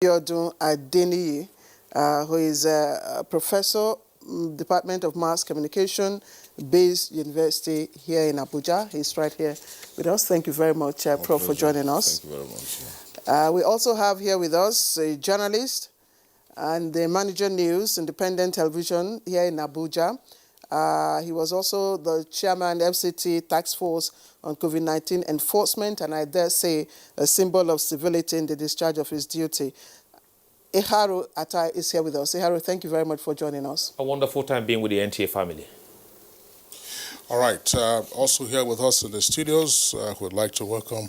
Yodun Adeniyi, who is a professor, Department of Mass Communication, Bayes University here in Abuja. He's right here with us. Thank you very much, Prof, for joining us. Thank you very much. We also have here with us a journalist and the manager news, independent television here in Abuja. He was also the chairman FCT task force on COVID-19 enforcement, and I dare say a symbol of civility in the discharge of his duty. Iharu Atai is here with us. Iharu, thank you very much for joining us. A wonderful time being with the NTA family. All right. Also here with us in the studios, we'd like to welcome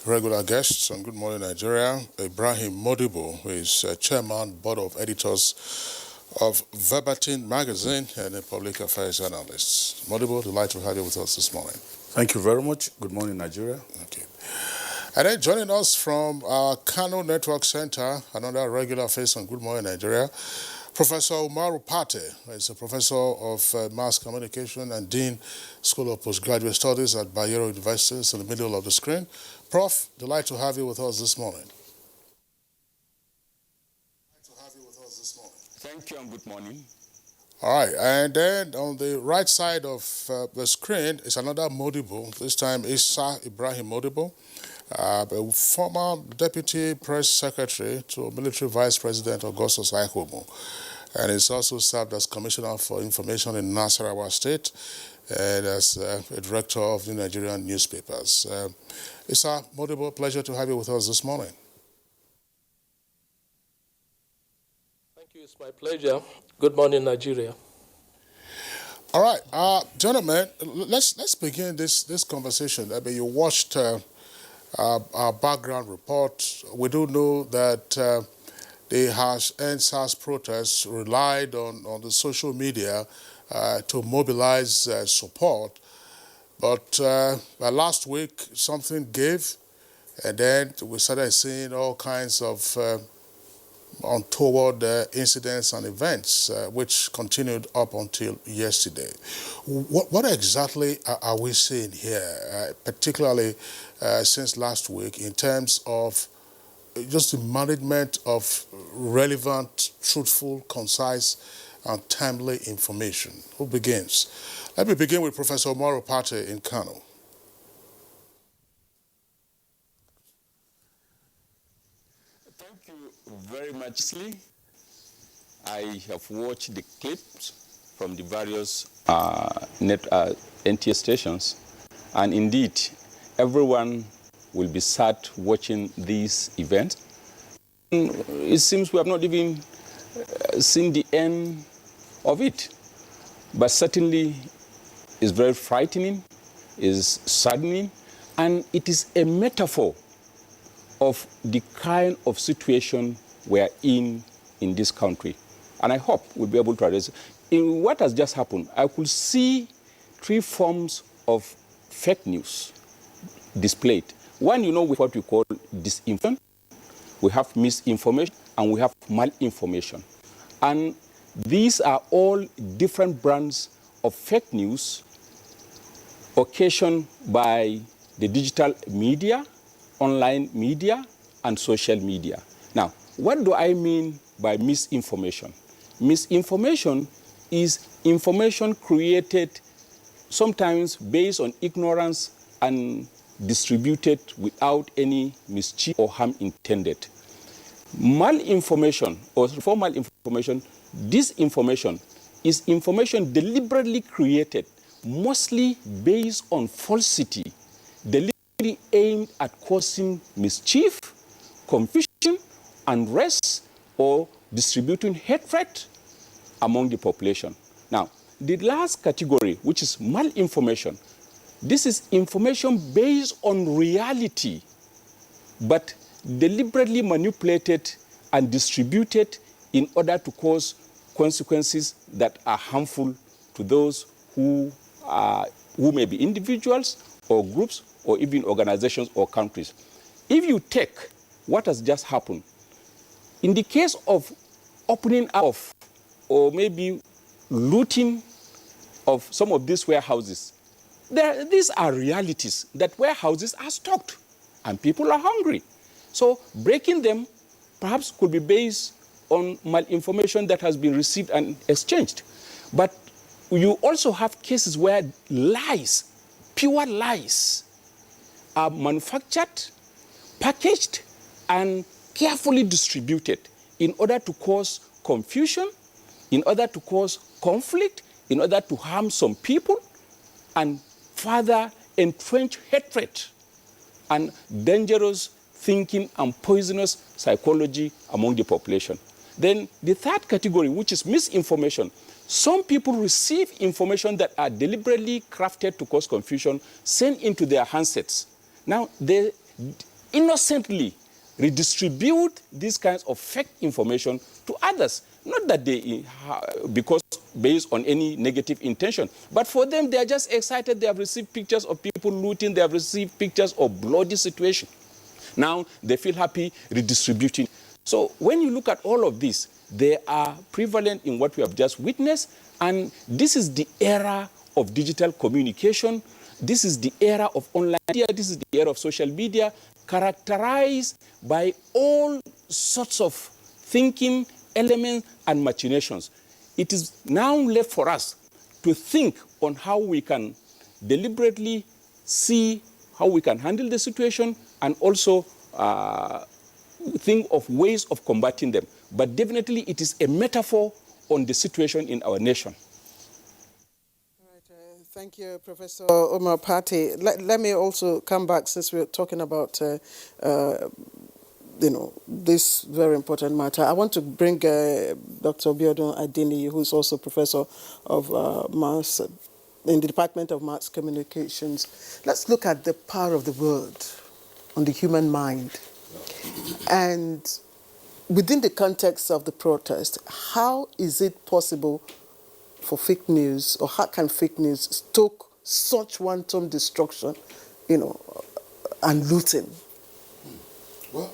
regular guests on Good Morning Nigeria, Ibrahim Modibo, who is chairman, board of editors of Verbatim magazine and a public affairs analyst. Modibo, delighted to have you with us this morning. Thank you very much. Good morning, Nigeria. Okay. And then joining us from our Kano Network Center, another regular face on Good Morning Nigeria, Professor Umaru Pate is a professor of mass communication and dean, School of Postgraduate Studies at Bayero University. It's in the middle of the screen. Prof, delighted to have you with us this morning. Thank you and good morning. All right, and then on the right side of the screen is another Modibo, this time Isa Ibrahim Modibo, a former deputy press secretary to military vice president Augustus Aihomo, and he's also served as commissioner for information in Nasarawa State and as a director of the Nigerian newspapers. Isa Modibo, pleasure to have you with us this morning. It's my pleasure. Good morning, Nigeria. All right, gentlemen, let's begin this conversation. I mean, you watched our background report. We do know that the EndSARS protests relied on the social media to mobilize support. But last week, something gave, and then we started seeing all kinds of untoward incidents and events, which continued up until yesterday. What exactly are we seeing here, particularly since last week, in terms of just the management of relevant, truthful, concise, and timely information? Who begins? Let me begin with Professor Umaru Pate in Kano. Very much. I have watched the clips from the various NTA stations, and indeed, everyone will be sat watching these events. It seems we have not even seen the end of it, but certainly it's very frightening, it's saddening, and it is a metaphor of the kind of situation we're in this country. And I hope we'll be able to address it. In what has just happened, I could see three forms of fake news displayed. One, you know, what we call disinformation. We have misinformation and we have malinformation. And these are all different brands of fake news occasioned by the digital media, online media, and social media. Now, what do I mean by misinformation? Misinformation is information created sometimes based on ignorance and distributed without any mischief or harm intended. Malinformation, or formal information, disinformation, is information deliberately created, mostly based on falsity, deliberately aimed at causing mischief, confusion, unrest, or distributing hatred among the population. Now, the last category, which is malinformation, this is information based on reality, but deliberately manipulated and distributed in order to cause consequences that are harmful to those who may be individuals or groups or even organizations or countries. If you take what has just happened, in the case of opening up or maybe looting of some of these warehouses, these are realities, that warehouses are stocked and people are hungry. So breaking them perhaps could be based on malinformation that has been received and exchanged. But you also have cases where lies, pure lies, are manufactured, packaged, and carefully distributed in order to cause confusion, in order to cause conflict, in order to harm some people, and further entrench hatred and dangerous thinking and poisonous psychology among the population. Then the third category, which is misinformation. Some people receive information that are deliberately crafted to cause confusion, sent into their handsets. Now, they innocently redistribute these kinds of fake information to others. Not that they, because based on any negative intention, but for them, they are just excited. They have received pictures of people looting. They have received pictures of bloody situation. Now, they feel happy redistributing. So when you look at all of this, they are prevalent in what we have just witnessed, and this is the era of digital communication. This is the era of online media. This is the era of social media, characterized by all sorts of thinking elements and machinations. It is now left for us to think on how we can deliberately see how we can handle the situation and also think of ways of combating them. But definitely it is a metaphor on the situation in our nation. Thank you, Professor Omar Patti. Let me also come back, since we're talking about this very important matter. I want to bring Dr. Biodun Adini, who is also professor of mass in the Department of Mass Communications. Let's look at the power of the word on the human mind. And within the context of the protest, how is it possible for fake news, or how can fake news stoke such wanton destruction, and looting? Well,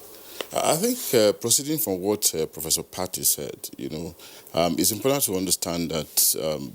I think proceeding from what Professor Patti said, it's important to understand that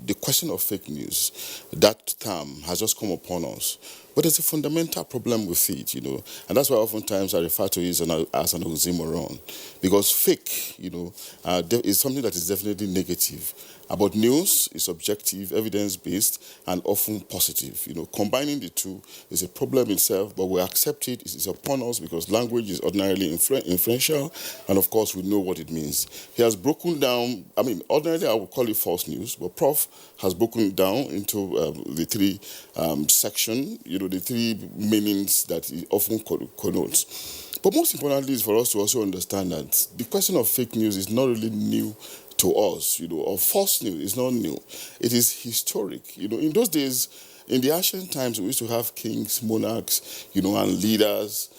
the question of fake news, that term has just come upon us. But there's a fundamental problem with it, and that's why oftentimes I refer to it as an oxymoron. Because fake, is something that is definitely negative. About news is objective, evidence-based, and often positive. Combining the two is a problem itself, but we accept it. It's upon us because language is ordinarily influential, and of course we know what it means. He has broken down, ordinarily I would call it false news, but Prof has broken it down into the three sections, the three meanings that he often connotes. But most importantly is for us to also understand that the question of fake news is not really new to us, or false news is not new. It is historic. In those days, in the ancient times, we used to have kings, monarchs, and leaders,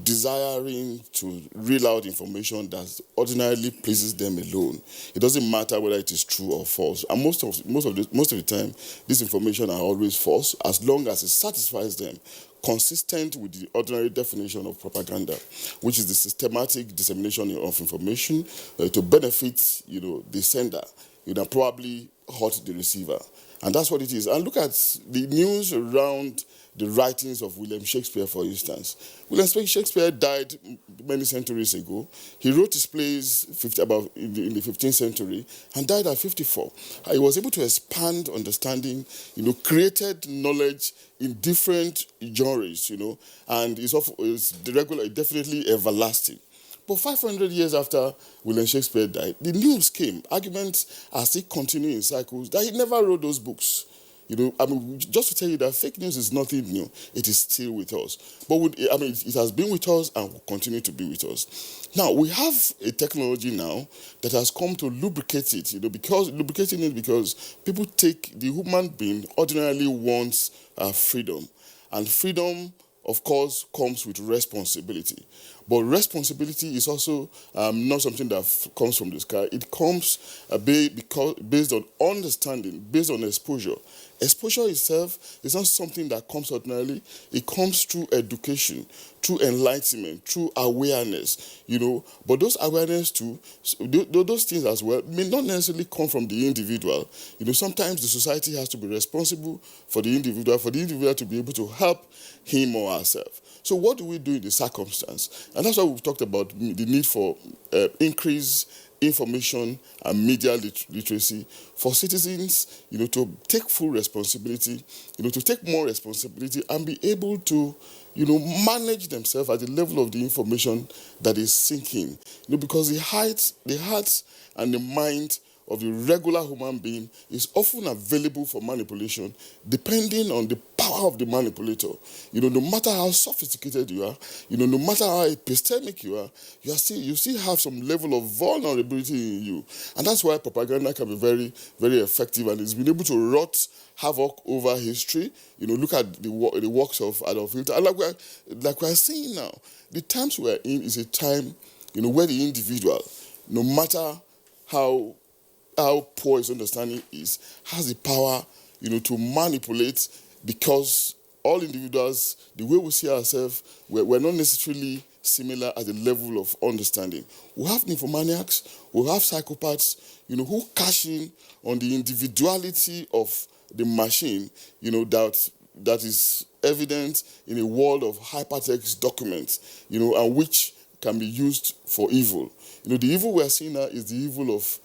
desiring to reel out information that ordinarily pleases them alone. It doesn't matter whether it is true or false. And most of the time, this information are always false, as long as it satisfies them, consistent with the ordinary definition of propaganda, which is the systematic dissemination of information to benefit, the sender, and probably hurt the receiver. And that's what it is. And look at the news around the writings of William Shakespeare, for instance. William Shakespeare died many centuries ago. He wrote his plays in the 15th century and died at 54. He was able to expand understanding, created knowledge in different genres, and is definitely everlasting. But 500 years after William Shakespeare died, the news came. Arguments are still continuing in cycles that he never wrote those books. Just to tell you that fake news is nothing new. It is still with us. But it has been with us and will continue to be with us. Now, we have a technology now that has come to lubricate it, because people the human being ordinarily wants freedom. And freedom, of course, comes with responsibility. But responsibility is also not something that comes from the sky. It comes based on understanding, based on exposure. Exposure itself is not something that comes ordinarily. It comes through education, through enlightenment, through awareness, But those awareness too, those things as well, may not necessarily come from the individual. Sometimes the society has to be responsible for the individual to be able to help him or herself. So what do we do in the circumstance? And that's why we've talked about the need for increased information and media literacy for citizens, to take full responsibility, to take more responsibility and be able to, manage themselves at the level of the information that is sinking. Because the hearts and the mind of the regular human being is often available for manipulation depending on the power of the manipulator. No matter how sophisticated you are, no matter how epistemic you are, you still have some level of vulnerability in you. And that's why propaganda can be very, very effective, and it's been able to wrought havoc over history. Look at the works of Adolf Hitler. And like we're seeing now, the times we're in is a time, where the individual, no matter how poor his understanding is, has the power, to manipulate, because all individuals, the way we see ourselves, we're not necessarily similar at the level of understanding. We have nymphomaniacs, we have psychopaths, who cash in on the individuality of the machine, that is evident in a world of hypertext documents, and which can be used for evil. The evil we're seeing now is the evil of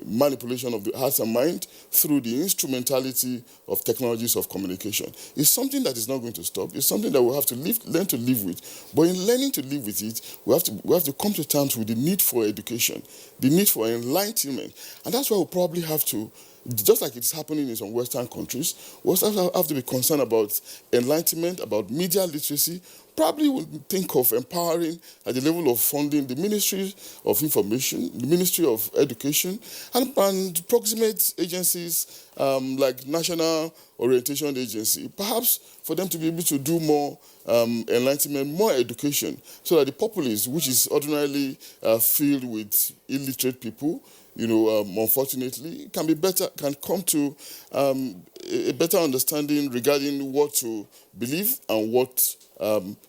manipulation of the heart and mind through the instrumentality of technologies of communication. It's something that is not going to stop. It's something that we'll have to learn to live with. But in learning to live with it, we have to come to terms with the need for education, the need for enlightenment. And that's why we'll probably have to, just like it's happening in some Western countries, we also have to be concerned about enlightenment, about media literacy. Probably would think of empowering at the level of funding the Ministry of Information, the Ministry of Education, and proximate agencies like National Orientation Agency, perhaps for them to be able to do more enlightenment, more education, so that the populace, which is ordinarily filled with illiterate people, unfortunately, can come to a better understanding regarding what to believe and what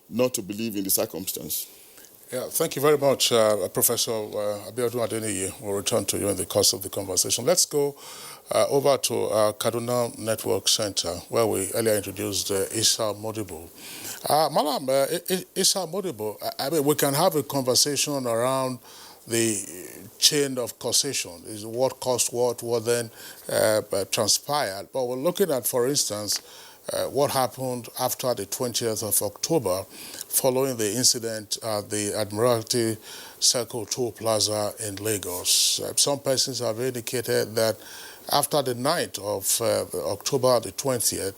not to believe in the circumstance. Yeah, thank you very much, Professor Abiodun Adeniyi. We'll return to you in the course of the conversation. Let's go over to Kaduna Network Center, where we earlier introduced Issa Modibo. Malam, Issa Modibo, I mean, we can have a conversation around the chain of causation, is what caused what then transpired. But we're looking at, for instance, what happened after the 20th of October following the incident at the Admiralty Circle Toll Plaza in Lagos. Some persons have indicated that after the night of October the 20th,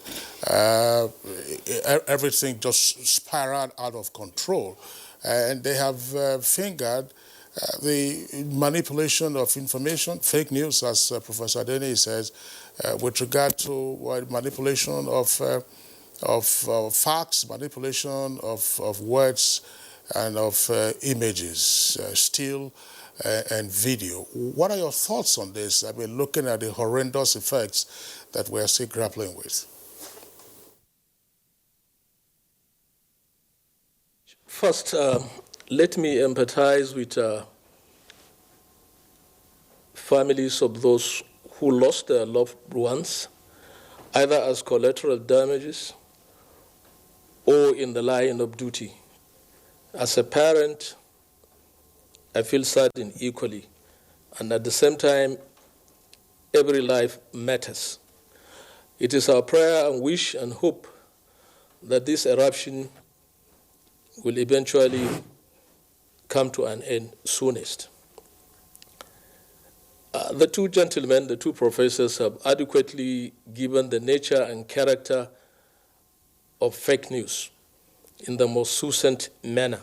everything just spiraled out of control. And they have fingered the manipulation of information, fake news, as Professor Adeniyi says, with regard to manipulation of facts, manipulation of words and of images, still and video. What are your thoughts on this? I mean, looking at the horrendous effects that we're still grappling with. First, let me empathize with families of those who lost their loved ones, either as collateral damages or in the line of duty. As a parent, I feel saddened equally, and at the same time, every life matters. It is our prayer and wish and hope that this eruption will eventually come to an end soonest. The two gentlemen, the two professors, have adequately given the nature and character of fake news in the most succinct manner.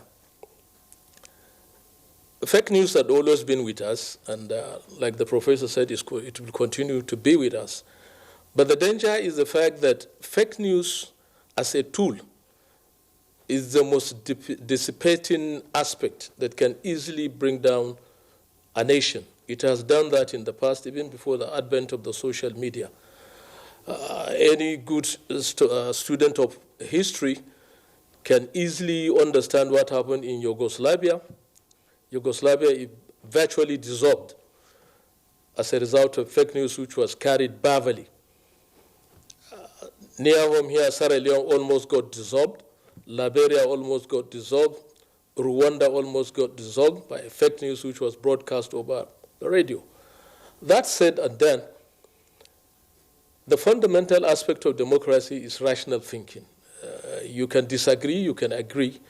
Fake news had always been with us, and like the professor said, it will continue to be with us. But the danger is the fact that fake news as a tool is the most dissipating aspect that can easily bring down a nation. It has done that in the past, even before the advent of the social media. Any good student of history can easily understand what happened in Yugoslavia. Yugoslavia virtually dissolved as a result of fake news which was carried verbally. Near home here, Sierra Leone almost got dissolved Liberia almost got dissolved. Rwanda almost got dissolved by a fake news which was broadcast over the radio. That said and done, the fundamental aspect of democracy is rational thinking. You can disagree, you can agree.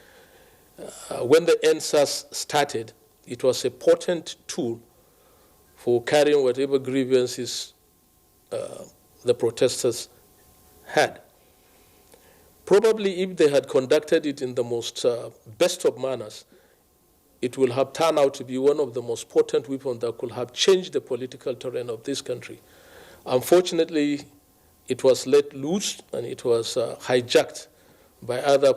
When the NSAS started, it was a potent tool for carrying whatever grievances the protesters had. Probably if they had conducted it in the most best of manners, it will have turned out to be one of the most potent weapons that could have changed the political terrain of this country. Unfortunately, it was let loose and it was hijacked by other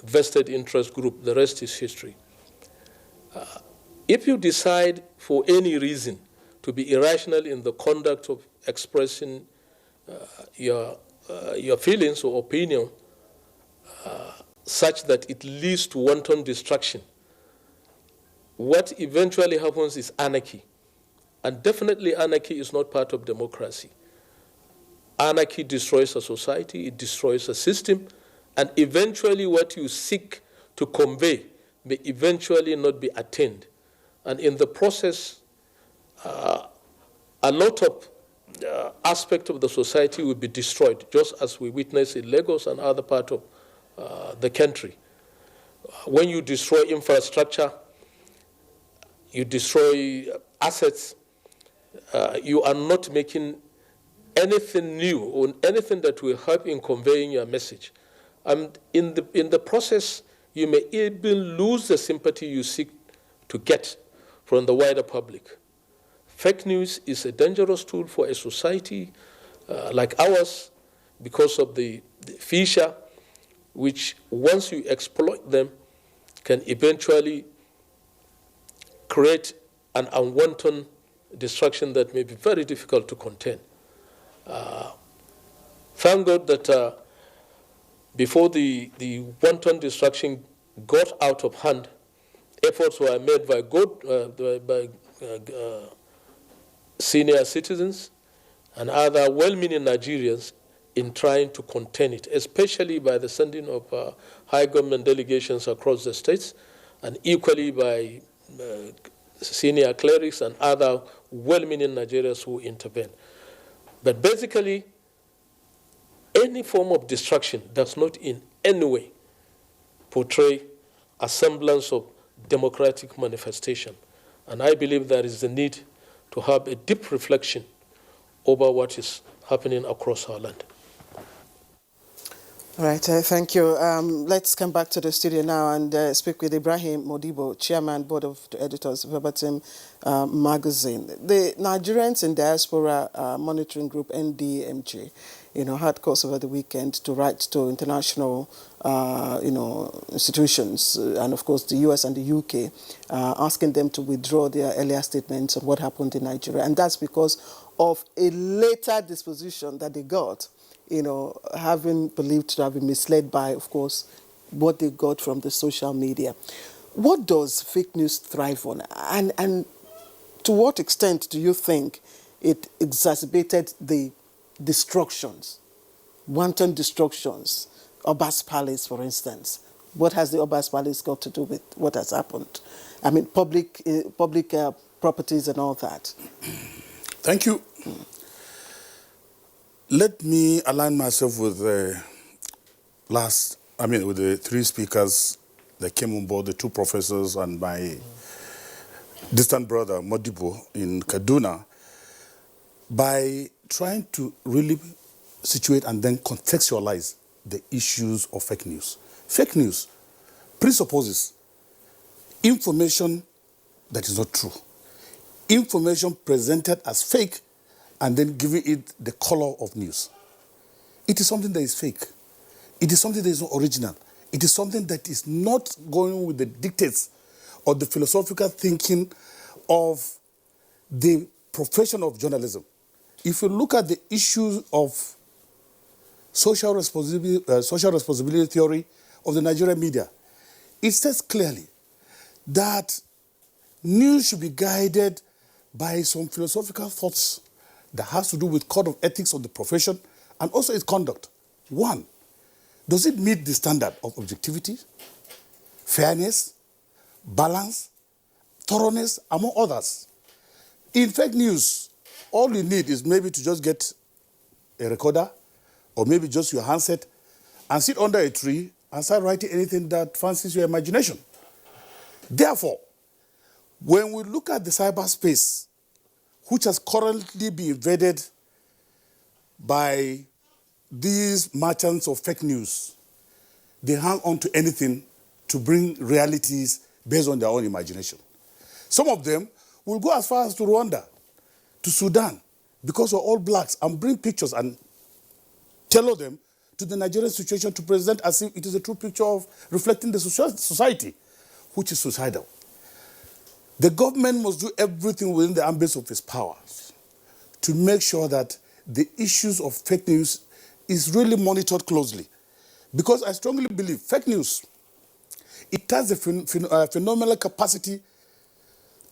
vested interest groups. The rest is history. If you decide for any reason to be irrational in the conduct of expressing your feelings or opinion such that it leads to wanton destruction, what eventually happens is anarchy. And definitely anarchy is not part of democracy. Anarchy destroys a society, it destroys a system, and eventually what you seek to convey may eventually not be attained. And in the process, a lot of aspects of the society will be destroyed, just as we witness in Lagos and other parts of the country. When you destroy infrastructure, you destroy assets, you are not making anything new or anything that will help in conveying your message. And in the process, you may even lose the sympathy you seek to get from the wider public. Fake news is a dangerous tool for a society like ours because of the feature which, once you exploit them, can eventually create an unwanted destruction that may be very difficult to contain. Thank God that before the wanton destruction got out of hand, efforts were made by senior citizens and other well-meaning Nigerians in trying to contain it, especially by the sending of high government delegations across the states, and equally by senior clerics and other well-meaning Nigerians who intervene. But basically, any form of destruction does not in any way portray a semblance of democratic manifestation. And I believe there is the need to have a deep reflection over what is happening across our land. All right, thank you. Let's come back to the studio now and speak with Ibrahim Modibo, Chairman, Board of Editors, Verbatim Magazine. The Nigerians in Diaspora Monitoring Group, NDMG, had course over the weekend to write to international, institutions, and of course the US and the UK, asking them to withdraw their earlier statements on what happened in Nigeria. And that's because of a later disposition that they got, having believed to have been misled by, of course, what they got from the social media. What does fake news thrive on? And to what extent do you think it exacerbated the destructions, wanton destructions? Obas Palace, for instance. What has the Obas Palace got to do with what has happened? I mean, public properties and all that. Thank you. Let me align myself with the with the three speakers that came on board, the two professors and my distant brother, Modibo, in Kaduna, by trying to really situate and then contextualize the issues of fake news. Fake news presupposes information that is not true, information presented as fake and then giving it the color of news. It is something that is fake. It is something that is not original. It is something that is not going with the dictates or the philosophical thinking of the profession of journalism. If you look at the issues of social responsibility theory of the Nigerian media, it says clearly that news should be guided by some philosophical thoughts that has to do with code of ethics of the profession and also its conduct. One, does it meet the standard of objectivity, fairness, balance, thoroughness, among others? In fake news, all you need is maybe to just get a recorder or maybe just your handset and sit under a tree and start writing anything that fancies your imagination. Therefore, when we look at the cyberspace, which has currently been invaded by these merchants of fake news, they hang on to anything to bring realities based on their own imagination. Some of them will go as far as to Rwanda, to Sudan, because we're all blacks, and bring pictures and tailor them to the Nigerian situation to present as if it is a true picture of reflecting the society, which is suicidal. The government must do everything within the ambit of its powers to make sure that the issues of fake news is really monitored closely. Because I strongly believe fake news, it has a phenomenal capacity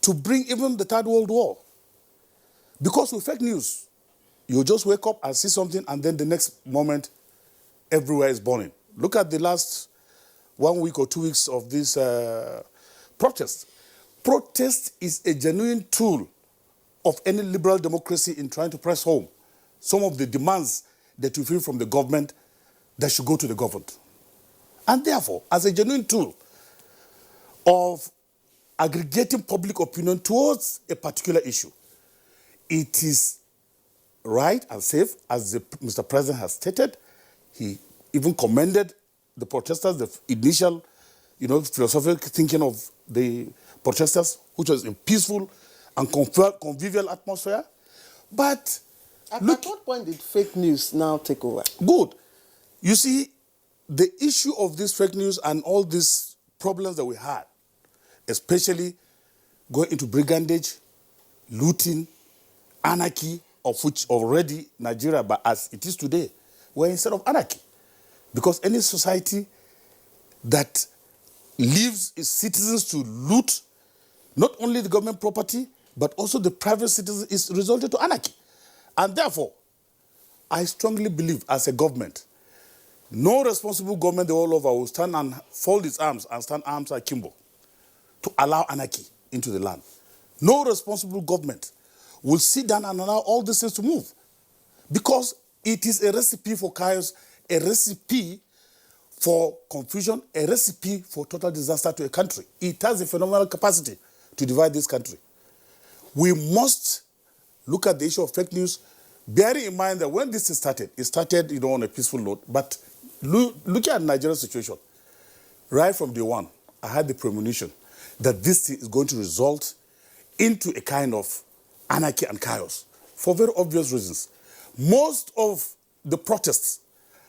to bring even the Third World War. Because with fake news, you just wake up and see something and then the next moment, everywhere is burning. Look at the last 1 week or 2 weeks of this protest. Protest is a genuine tool of any liberal democracy in trying to press home some of the demands that you feel from the government that should go to the governed. And therefore, as a genuine tool of aggregating public opinion towards a particular issue, it is right and safe, as Mr. President has stated. He even commended the protesters, the initial, philosophical thinking of the protesters, which was in peaceful and convivial atmosphere. But at what point did fake news now take over? Good. You see, the issue of this fake news and all these problems that we had, especially going into brigandage, looting, anarchy, of which already Nigeria, but as it is today, we're instead of anarchy. Because any society that leaves its citizens to loot not only the government property, but also the private citizens is resulted to anarchy. And therefore, I strongly believe as a government, no responsible government the world over will stand and fold its arms and stand arms akimbo to allow anarchy into the land. No responsible government will sit down and allow all these things to move, because it is a recipe for chaos, a recipe for confusion, a recipe for total disaster to a country. It has a phenomenal capacity to divide this country. We must look at the issue of fake news, bearing in mind that when this started, it started on a peaceful note, but looking at Nigeria's situation, right from day one, I had the premonition that this thing is going to result into a kind of anarchy and chaos for very obvious reasons. Most of the protests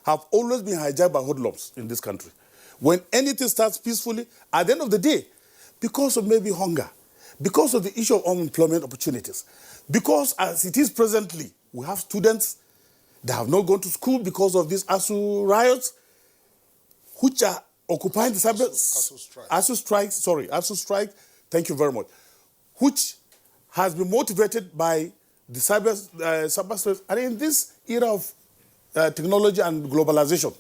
have always been hijacked by hoodlums in this country. When anything starts peacefully, at the end of the day, because of maybe hunger, because of the issue of unemployment opportunities, because as it is presently, we have students that have not gone to school because of these ASU riots, which are occupying the cyber... ASU strike, thank you very much, which has been motivated by the cyberspace. And in this era of technology and globalization,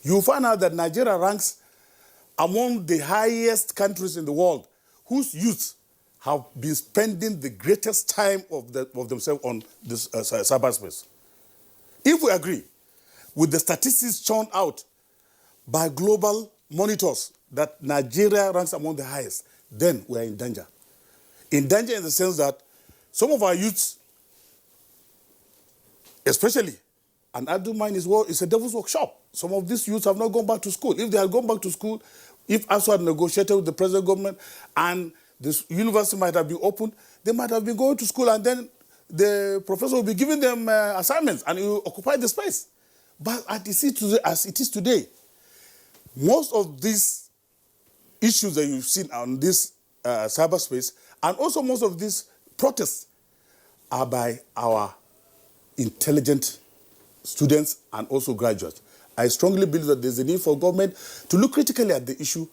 you find out that Nigeria ranks among the highest countries in the world whose youth have been spending the greatest time of themselves on this cyberspace. If we agree with the statistics shown out by global monitors that Nigeria ranks among the highest, then we are in danger. In danger in the sense that some of our youths, especially, and I do mind as well, it's a devil's workshop. Some of these youths have not gone back to school. If they had gone back to school, if ASU had negotiated with the present government and this university might have been opened, they might have been going to school and then the professor will be giving them assignments and it will occupy the space. But as it is today, most of these issues that you've seen on this cyberspace and also most of these protests are by our intelligent students and also graduates. I strongly believe that there's a need for government to look critically at the issue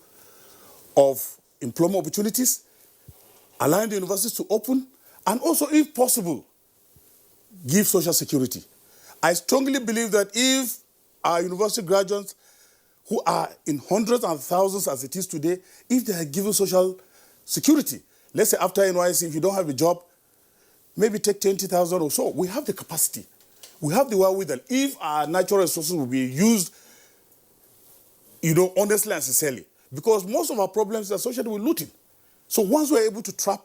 of employment opportunities, allowing the universities to open, and also, if possible, give social security. I strongly believe that if our university graduates who are in hundreds and thousands as it is today, if they are given social security, let's say after NYC, if you don't have a job, maybe take 20,000 or so. We have the capacity. We have the wherewithal. If our natural resources will be used, honestly and sincerely, because most of our problems are associated with looting. So once we're able to trap,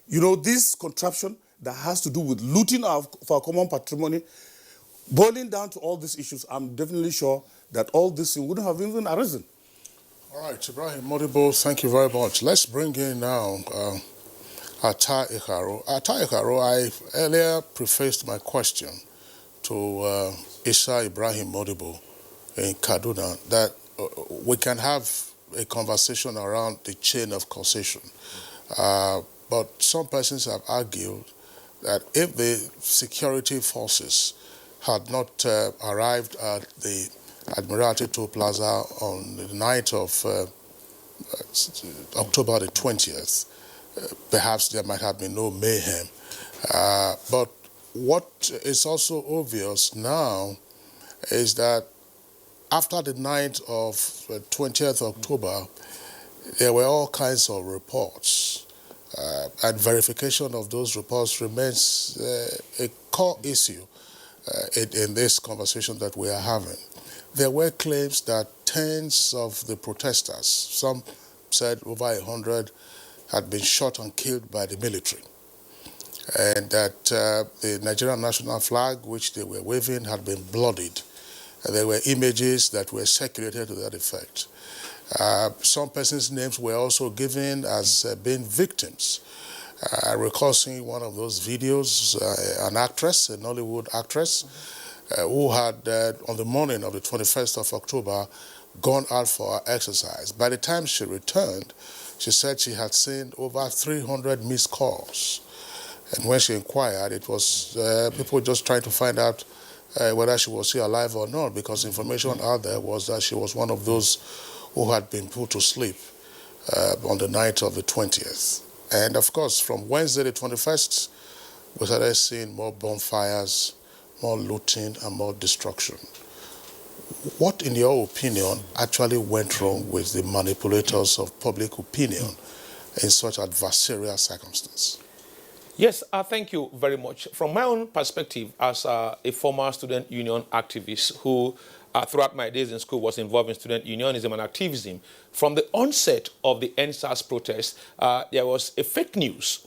this contraption that has to do with looting of our common patrimony, boiling down to all these issues, I'm definitely sure that all this wouldn't have even arisen. All right, Ibrahim Modibo, thank you very much. Let's bring in now Atta Ikaro. Atta Ikaro, I earlier prefaced my question to Isa Ibrahim Modibo in Kaduna that we can have a conversation around the chain of causation. But some persons have argued that if the security forces had not arrived at the Admiralty Toll Plaza on the night of October the 20th, perhaps there might have been no mayhem. But what is also obvious now is that after the night of 20th October, there were all kinds of reports, and verification of those reports remains a core issue in this conversation that we are having. There were claims that tens of the protesters, some said over 100, had been shot and killed by the military, and that the Nigerian national flag, which they were waving, had been bloodied. There were images that were circulated to that effect. Some persons' names were also given as being victims. I recall seeing one of those videos, an actress, a Nollywood actress, who had, on the morning of the 21st of October, gone out for her exercise. By the time she returned, she said she had seen over 300 missed calls. And when she inquired, it was people just trying to find out whether she was still alive or not, because information out there was that she was one of those who had been put to sleep on the night of the 20th. And of course, from Wednesday the 21st, we started seeing more bonfires, more looting, and more destruction. What, in your opinion, actually went wrong with the manipulators of public opinion in such adversarial circumstances? Yes, thank you very much. From my own perspective, as a former student union activist who, throughout my days in school, was involved in student unionism and activism, from the onset of the NSAS protest, there was a fake news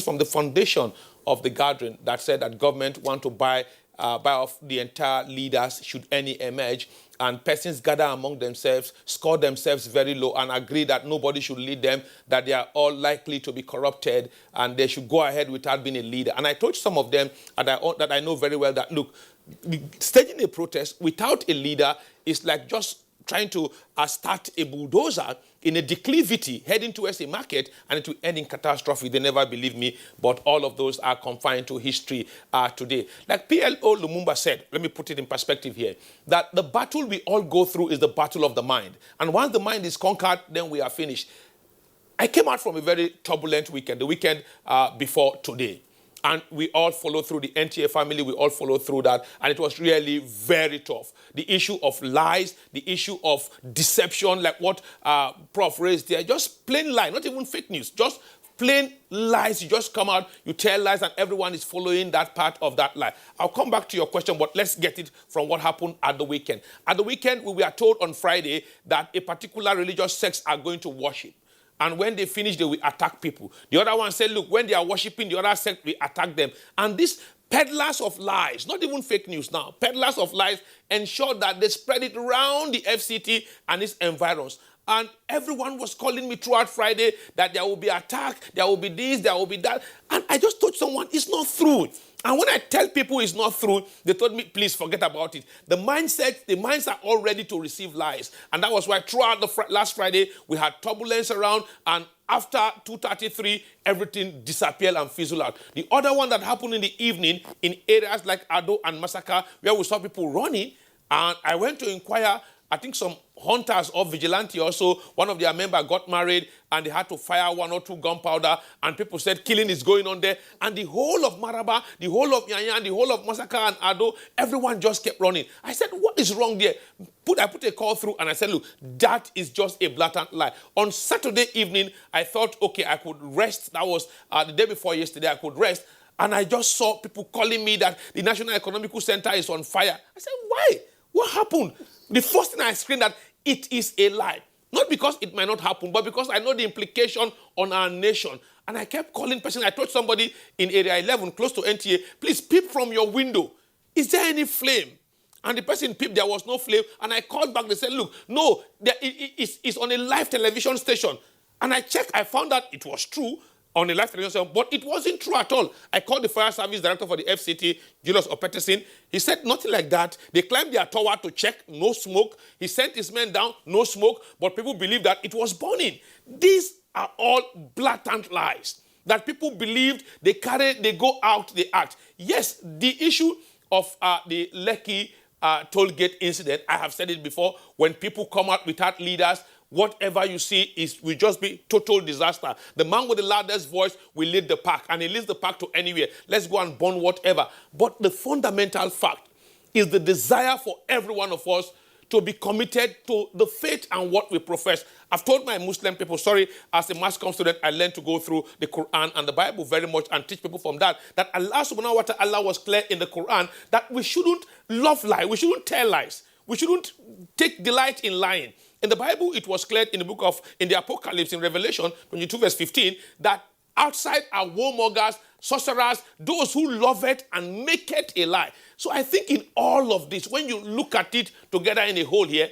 from the foundation of the gathering that said that government want to buy off the entire leaders should any emerge, and persons gather among themselves, score themselves very low, and agree that nobody should lead them, that they are all likely to be corrupted, and they should go ahead without being a leader. And I told some of them that I know very well that, look, staging a protest without a leader is like just trying to start a bulldozer in a declivity heading towards a market, and it will end in catastrophe. They never believe me, but all of those are confined to history today. Like PLO Lumumba said, let me put it in perspective here, that the battle we all go through is the battle of the mind. And once the mind is conquered, then we are finished. I came out from a very turbulent weekend, the weekend before today. And we all followed through, the NTA family, we all followed through that. And it was really very tough. The issue of lies, the issue of deception, like what Prof raised there, just plain lie, not even fake news, just plain lies. You just come out, you tell lies, and everyone is following that part of that lie. I'll come back to your question, but let's get it from what happened at the weekend. At the weekend, we were told on Friday that a particular religious sects are going to worship. And when they finish, they will attack people. The other one said, look, when they are worshiping the other sect, we attack them. And these peddlers of lies, not even fake news now, peddlers of lies ensure that they spread it around the FCT and its environs. And everyone was calling me throughout Friday that there will be attack, there will be this, there will be that. And I just told someone, it's not true. And when I tell people it's not true, they told me, please forget about it. The minds are all ready to receive lies. And that was why throughout the last Friday, we had turbulence around, and after 2:33, everything disappeared and fizzled out. The other one that happened in the evening in areas like Ado and Masaka, where we saw people running, and I went to inquire, I think some hunters or vigilante also, one of their members got married and they had to fire 1 or 2 gunpowder, and people said killing is going on there. And the whole of Maraba, the whole of Yanyan, the whole of Masaka and Ado, everyone just kept running. I said, what is wrong there? I put a call through and I said, look, that is just a blatant lie. On Saturday evening, I thought, okay, I could rest. That was the day before yesterday, I could rest. And I just saw people calling me that the National Economical Center is on fire. I said, why? What happened? The first thing I screamed that it is a lie. Not because it might not happen, but because I know the implication on our nation. And I kept calling person. I told somebody in Area 11, close to NTA, please peep from your window. Is there any flame? And the person peeped, there was no flame. And I called back, they said, look, no, it's on a live television station. And I checked, I found out it was true on a live television station, but it wasn't true at all. I called the fire service director for the FCT, Julius Opetesin. He said nothing like that. They climbed their tower to check, no smoke. He sent his men down, no smoke, but people believe that it was burning. These are all blatant lies that people believed, they carry, they go out, they act. Yes, the issue of the Lekki toll gate incident, I have said it before, when people come out without leaders, whatever you see will just be total disaster. The man with the loudest voice will lead the pack, and he leads the pack to anywhere. Let's go and burn whatever. But the fundamental fact is the desire for every one of us to be committed to the faith and what we profess. I've told my Muslim people, sorry, as a mass comm student, I learned to go through the Quran and the Bible very much and teach people from that Allah subhanahu wa ta'ala was clear in the Quran that we shouldn't love lies, we shouldn't tell lies, we shouldn't take delight in lying. In the Bible, it was clear in the Apocalypse, in Revelation 22 verse 15, that outside are warmongers, sorcerers, those who love it and make it a lie. So I think in all of this, when you look at it together in a whole here,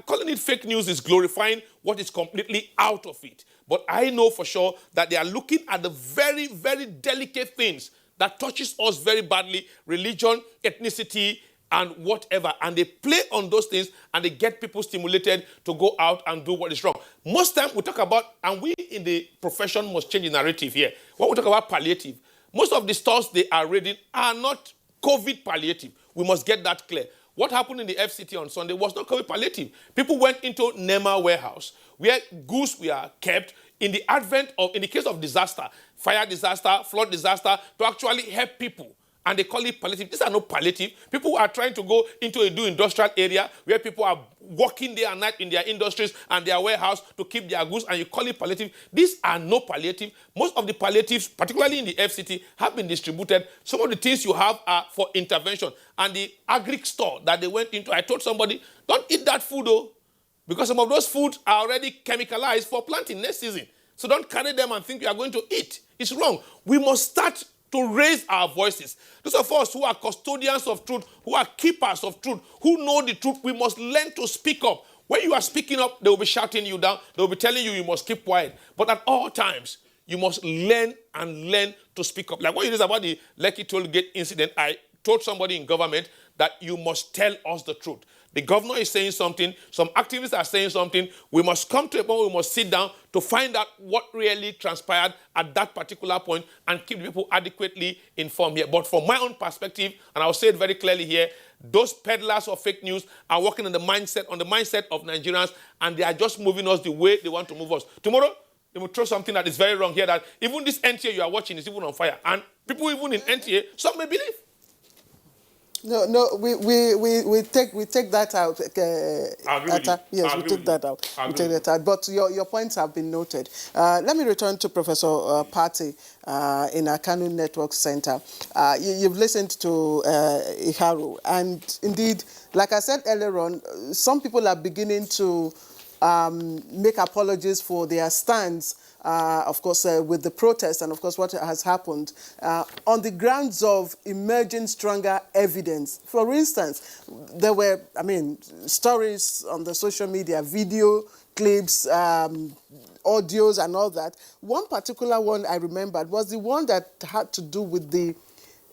calling it fake news is glorifying what is completely out of it. But I know for sure that they are looking at the very, very delicate things that touches us very badly, religion, ethnicity, and whatever, and they play on those things and they get people stimulated to go out and do what is wrong. Most time we talk about, and we in the profession must change the narrative here. When we talk about palliative, most of the stores they are reading are not COVID palliative. We must get that clear. What happened in the FCT on Sunday was not COVID palliative. People went into NEMA warehouse where goods were kept in the case of disaster, fire disaster, flood disaster, to actually help people. And they call it palliative. These are not palliative. People are trying to go into a new industrial area where people are working day and night in their industries and their warehouse to keep their goods, and you call it palliative. These are not palliative. Most of the palliatives, particularly in the FCT, have been distributed. Some of the things you have are for intervention. And the agric store that they went into, I told somebody, don't eat that food, though, because some of those foods are already chemicalized for planting next season. So don't carry them and think you are going to eat. It's wrong. We must start to raise our voices. Those of us who are custodians of truth, who are keepers of truth, who know the truth, we must learn to speak up. When you are speaking up, they will be shouting you down. They will be telling you must keep quiet. But at all times, you must learn to speak up. Like what it is about the Lekki toll gate incident, I told somebody in government that you must tell us the truth. The governor is saying something, some activists are saying something. We must come to a point where we must sit down to find out what really transpired at that particular point and keep people adequately informed here. But from my own perspective, and I'll say it very clearly here, those peddlers of fake news are working on the mindset of Nigerians, and they are just moving us the way they want to move us. Tomorrow, they will throw something that is very wrong here, that even this NTA you are watching is even on fire. And people even in NTA, some may believe. No, we take that out. I agree with you. Yes, we took that out. We take that out. But your points have been noted. Let me return to Professor Patti in our Kanu Network Center. You've listened to Iharu, and indeed, like I said earlier on, some people are beginning to make apologies for their stance. Of course, with the protest and, of course, what has happened on the grounds of emerging stronger evidence. For instance, there were, stories on the social media, video clips, audios and all that. One particular one I remembered was the one that had to do with the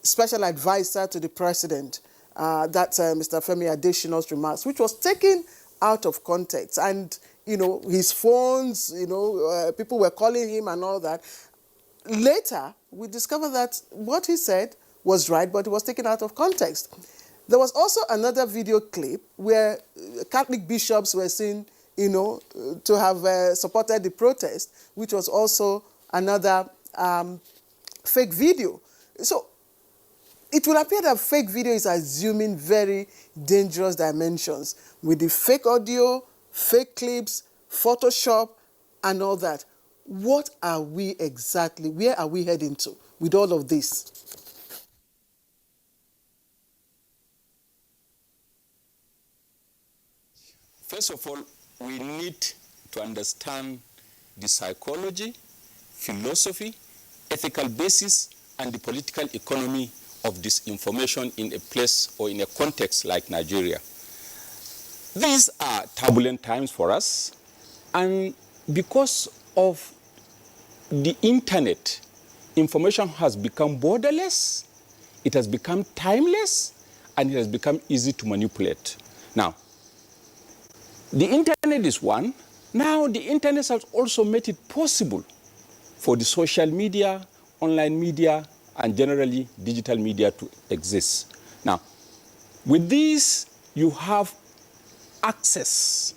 special advisor to the president, that's Mr. Femi Adesina's remarks, which was taken out of context. And his phones, people were calling him and all that. Later, we discovered that what he said was right, but it was taken out of context. There was also another video clip where Catholic bishops were seen, to have supported the protest, which was also another fake video. So it will appear that fake video is assuming very dangerous dimensions with the fake audio, fake clips, Photoshop, and all that. What are we exactly, where are we heading to with all of this? First of all, we need to understand the psychology, philosophy, ethical basis, and the political economy of disinformation in a place or in a context like Nigeria. These are turbulent times for us, and because of the internet, information has become borderless, it has become timeless, and it has become easy to manipulate. Now, the internet is one. Now, the internet has also made it possible for the social media, online media, and generally digital media to exist. Now, with this, you have access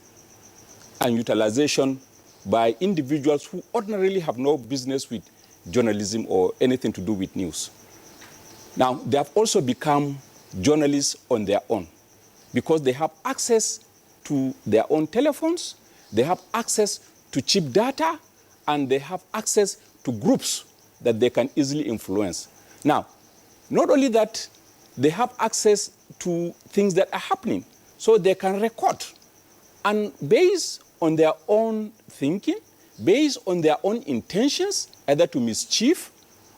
and utilization by individuals who ordinarily have no business with journalism or anything to do with news. Now, they have also become journalists on their own because they have access to their own telephones, they have access to cheap data, and they have access to groups that they can easily influence. Now, not only that, they have access to things that are happening, so they can record. And based on their own thinking, based on their own intentions, either to mischief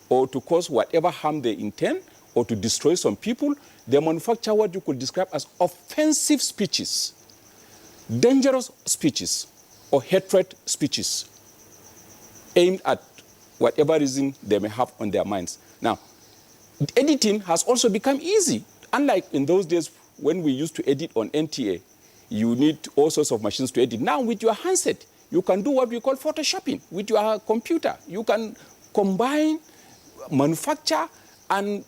or to cause whatever harm they intend or to destroy some people, they manufacture what you could describe as offensive speeches, dangerous speeches, or hatred speeches aimed at whatever reason they may have on their minds. Now, editing has also become easy. Unlike in those days when we used to edit on NTA, you need all sorts of machines to edit. Now, with your handset, you can do what we call photoshopping. With your computer, you can combine, manufacture, and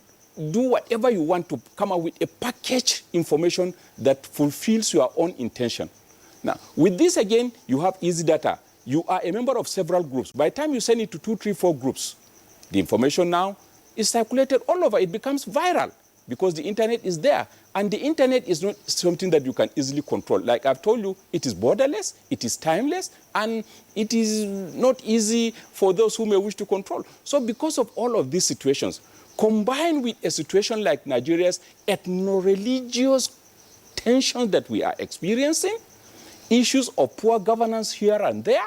do whatever you want to come up with a package information that fulfills your own intention. Now, with this again, you have easy data. You are a member of several groups. By the time you send it to 2, 3, 4 groups, the information now is circulated all over. It becomes viral because the internet is there. And the internet is not something that you can easily control. Like I've told you, it is borderless, it is timeless, and it is not easy for those who may wish to control. So because of all of these situations, combined with a situation like Nigeria's ethno-religious tension that we are experiencing, issues of poor governance here and there,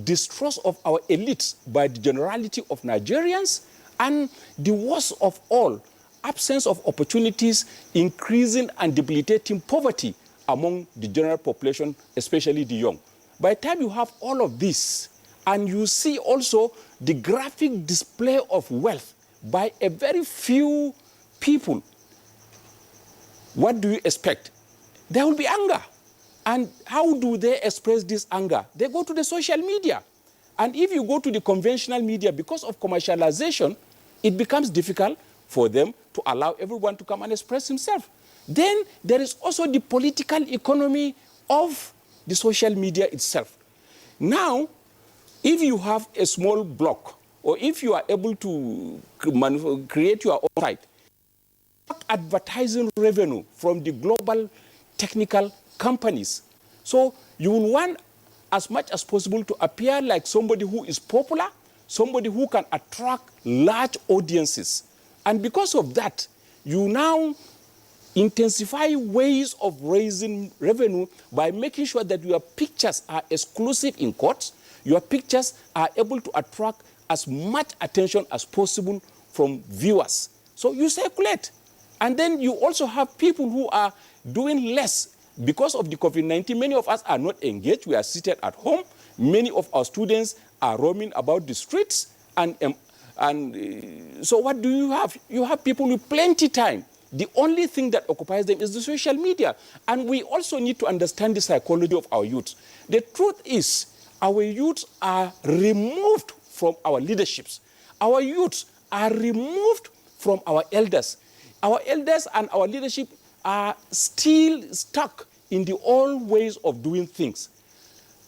distrust of our elites by the generality of Nigerians, and the worst of all, absence of opportunities, increasing and debilitating poverty among the general population, especially the young. By the time you have all of this, and you see also the graphic display of wealth by a very few people, what do you expect? There will be anger. And how do they express this anger? They go to the social media. And if you go to the conventional media, because of commercialization, it becomes difficult for them to allow everyone to come and express himself. Then there is also the political economy of the social media itself. Now, if you have a small block, or if you are able to create your own site, advertising revenue from the global technical companies. So you will want as much as possible to appear like somebody who is popular, somebody who can attract large audiences. And because of that, you now intensify ways of raising revenue by making sure that your pictures are exclusive in courts, your pictures are able to attract as much attention as possible from viewers. So you circulate. And then you also have people who are doing less. Because of the COVID-19, many of us are not engaged. We are seated at home. Many of our students are roaming about the streets. So what do you have? You have people with plenty time. The only thing that occupies them is the social media. And we also need to understand the psychology of our youth. The truth is, our youths are removed from our leaderships. Our youths are removed from our elders. Our elders and our leadership are still stuck in the old ways of doing things.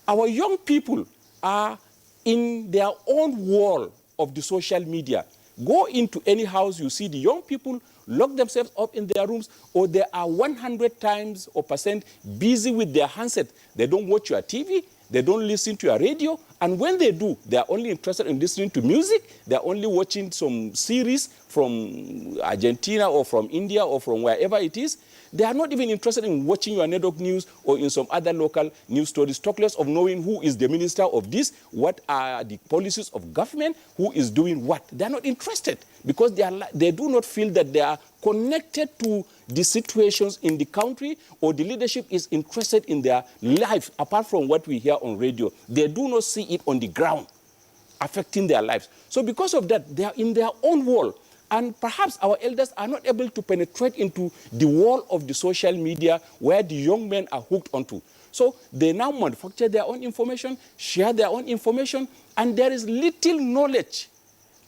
Our young people are in their own world of the social media. Go into any house, you see the young people lock themselves up in their rooms, or they are 100 times or percent busy with their handset. They don't watch your TV, they don't listen to your radio, and when they do, they are only interested in listening to music. They are only watching some series from Argentina or from India or from wherever it is. They are not even interested in watching your network news or in some other local news stories, talk less of knowing who is the minister of this, what are the policies of government, who is doing what. They are not interested because they do not feel that they are connected to the situations in the country, or the leadership is interested in their life apart from what we hear on radio. They do not see it on the ground affecting their lives. So because of that, they are in their own world. And perhaps our elders are not able to penetrate into the world of the social media where the young men are hooked onto. So they now manufacture their own information, share their own information, and there is little knowledge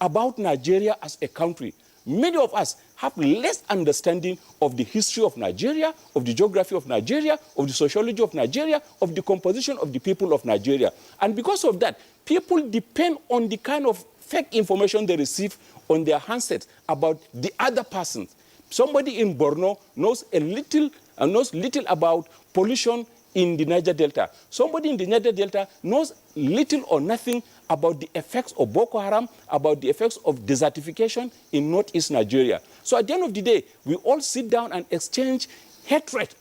about Nigeria as a country. Many of us have less understanding of the history of Nigeria, of the geography of Nigeria, of the sociology of Nigeria, of the composition of the people of Nigeria. And because of that, people depend on the kind of fake information they receive on their handsets about the other persons. Somebody in Borno knows little about pollution in the Niger Delta. Somebody in the Niger Delta knows little or nothing about the effects of Boko Haram, about the effects of desertification in northeast Nigeria. So at the end of the day, we all sit down and exchange hatred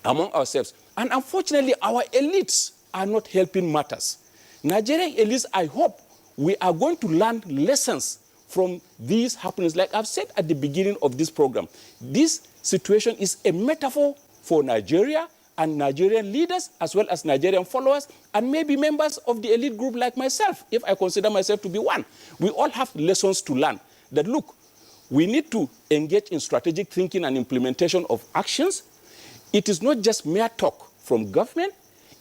among ourselves. And unfortunately, our elites are not helping matters. Nigerian elites, I hope, we are going to learn lessons from these happenings. Like I've said at the beginning of this program, this situation is a metaphor for Nigeria and Nigerian leaders, as well as Nigerian followers, and maybe members of the elite group like myself, if I consider myself to be one. We all have lessons to learn. That look, we need to engage in strategic thinking and implementation of actions. It is not just mere talk from government.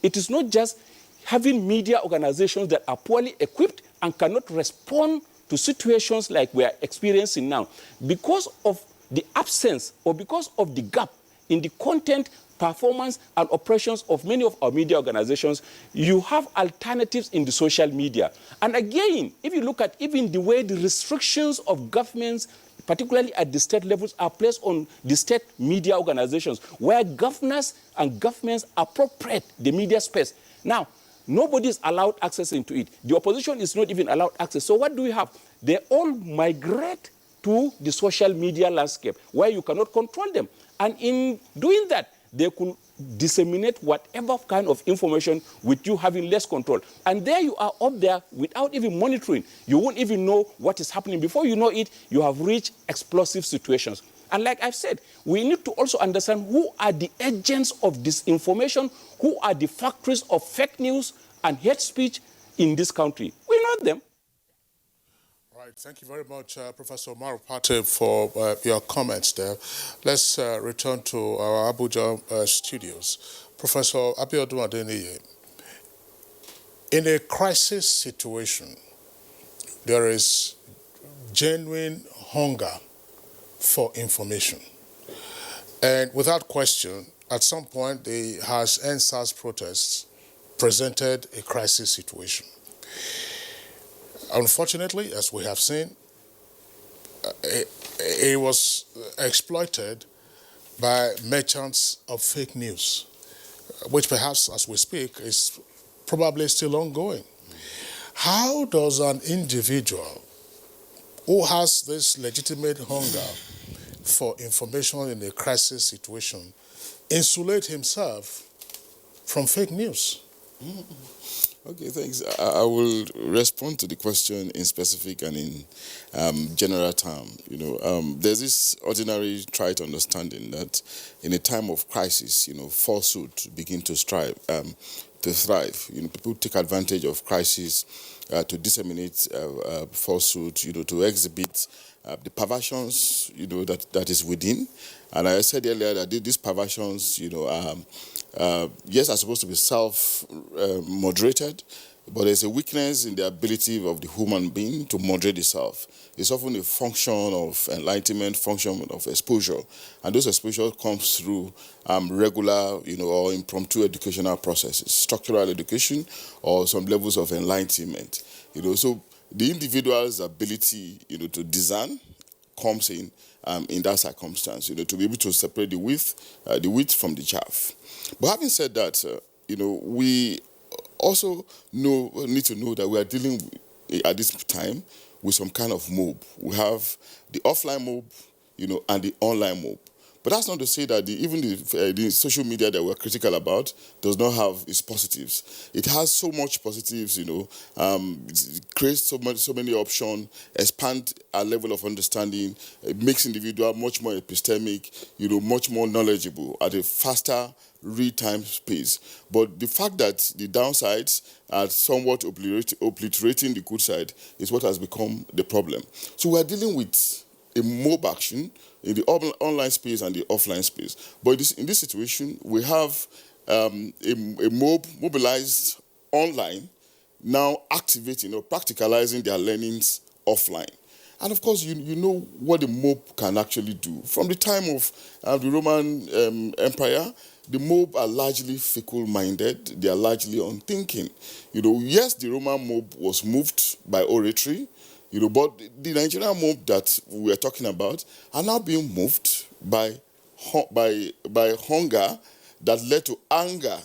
It is not just having media organizations that are poorly equipped and cannot respond to situations like we are experiencing now. Because of the absence or because of the gap in the content, performance, and operations of many of our media organizations, you have alternatives in the social media. And again, if you look at even the way the restrictions of governments, particularly at the state levels, are placed on the state media organizations, where governors and governments appropriate the media space. Now, nobody is allowed access into it. The opposition is not even allowed access. So what do we have? They all migrate to the social media landscape, where you cannot control them. And in doing that, they could disseminate whatever kind of information with you having less control. And there you are up there without even monitoring. You won't even know what is happening. Before you know it, you have reached explosive situations. And like I've said, we need to also understand who are the agents of disinformation, who are the factories of fake news and hate speech in this country. We know them. All right, thank you very much, Professor Omar Pate, for your comments there. Let's return to our Abuja studios. Professor Abiodun Adeniyi, in a crisis situation, there is genuine hunger for information. And without question, at some point, the harsh NSAS protests presented a crisis situation. Unfortunately, as we have seen, it was exploited by merchants of fake news, which perhaps, as we speak, is probably still ongoing. How does an individual who has this legitimate hunger for information in a crisis situation insulate himself from fake news? Okay, thanks. I will respond to the question in specific and in general term. There's this ordinary trite understanding that in a time of crisis, falsehood begin to thrive. People take advantage of crisis to disseminate falsehood, to exhibit the perversions, that is within. And I said earlier that these perversions, yes, are supposed to be self-moderated, but there's a weakness in the ability of the human being to moderate itself. It's often a function of enlightenment, function of exposure, and those exposure comes through regular, or impromptu educational processes, structural education, or some levels of enlightenment. So the individual's ability, to discern comes in that circumstance, to be able to separate the wheat from the chaff. But having said that, we also need to know that we are dealing at this time with some kind of mob. We have the offline mob, and the online mob. But that's not to say that even the social media that we're critical about does not have its positives. It has so much positives, it creates so many options, expand our level of understanding, it makes individual much more epistemic, much more knowledgeable at a faster real-time pace. But the fact that the downsides are somewhat obliterating the good side is what has become the problem. So we're dealing with a mob action in the online space and the offline space. But in this situation, we have a mob mobilized online, now activating or practicalizing their learnings offline. And of course, you know what the mob can actually do. From the time of the Roman Empire, the mob are largely fickle-minded. They are largely unthinking. Yes, the Roman mob was moved by oratory, but the Nigerian mob that we are talking about are now being moved by hunger that led to anger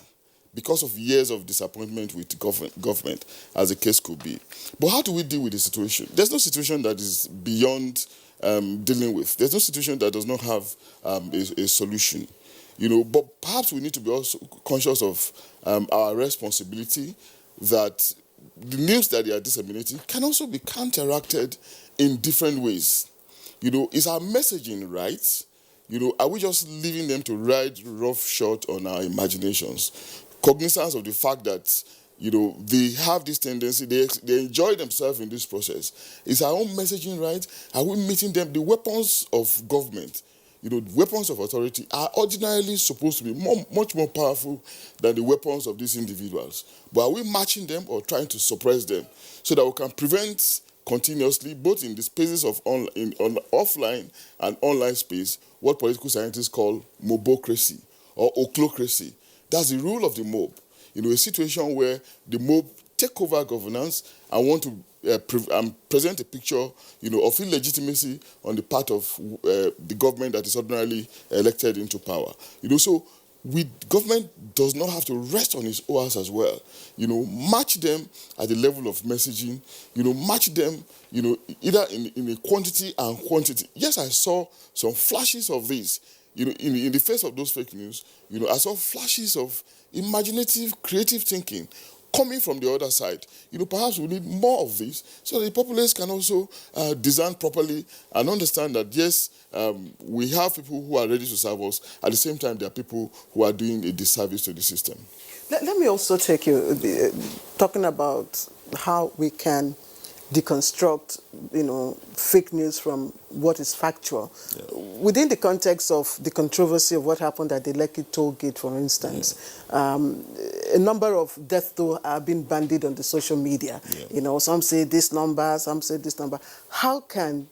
because of years of disappointment with government, as the case could be. But how do we deal with the situation? There's no situation that is beyond dealing with. There's no situation that does not have a solution. But perhaps we need to be also conscious of our responsibility that the news that they are disseminating can also be counteracted in different ways. Is our messaging right? Are we just leaving them to ride roughshod on our imaginations? Cognizance of the fact that, they have this tendency, they enjoy themselves in this process. Is our own messaging right? Are we meeting them? The weapons of government, the weapons of authority are ordinarily supposed to be much more powerful than the weapons of these individuals. But are we matching them or trying to suppress them so that we can prevent continuously, both in the spaces of offline and online space, what political scientists call mobocracy or ochlocracy? That's the rule of the mob. A situation where the mob take over governance and want to present a picture, of illegitimacy on the part of the government that is ordinarily elected into power. So government does not have to rest on its oars as well. Match them at the level of messaging. Match them, either in a quantity and quantity. Yes, I saw some flashes of this. In the face of those fake news, I saw flashes of imaginative, creative thinking coming from the other side. Perhaps we need more of this so that the populace can also design properly and understand that, yes, we have people who are ready to serve us. At the same time, there are people who are doing a disservice to the system. Let me also take you, talking about how we can deconstruct, fake news from what is factual. Yeah. Within the context of the controversy of what happened at the Lekki toll gate, for instance, a number of death toll are being bandied on the social media. Yeah. Some say this number, some say this number. How can,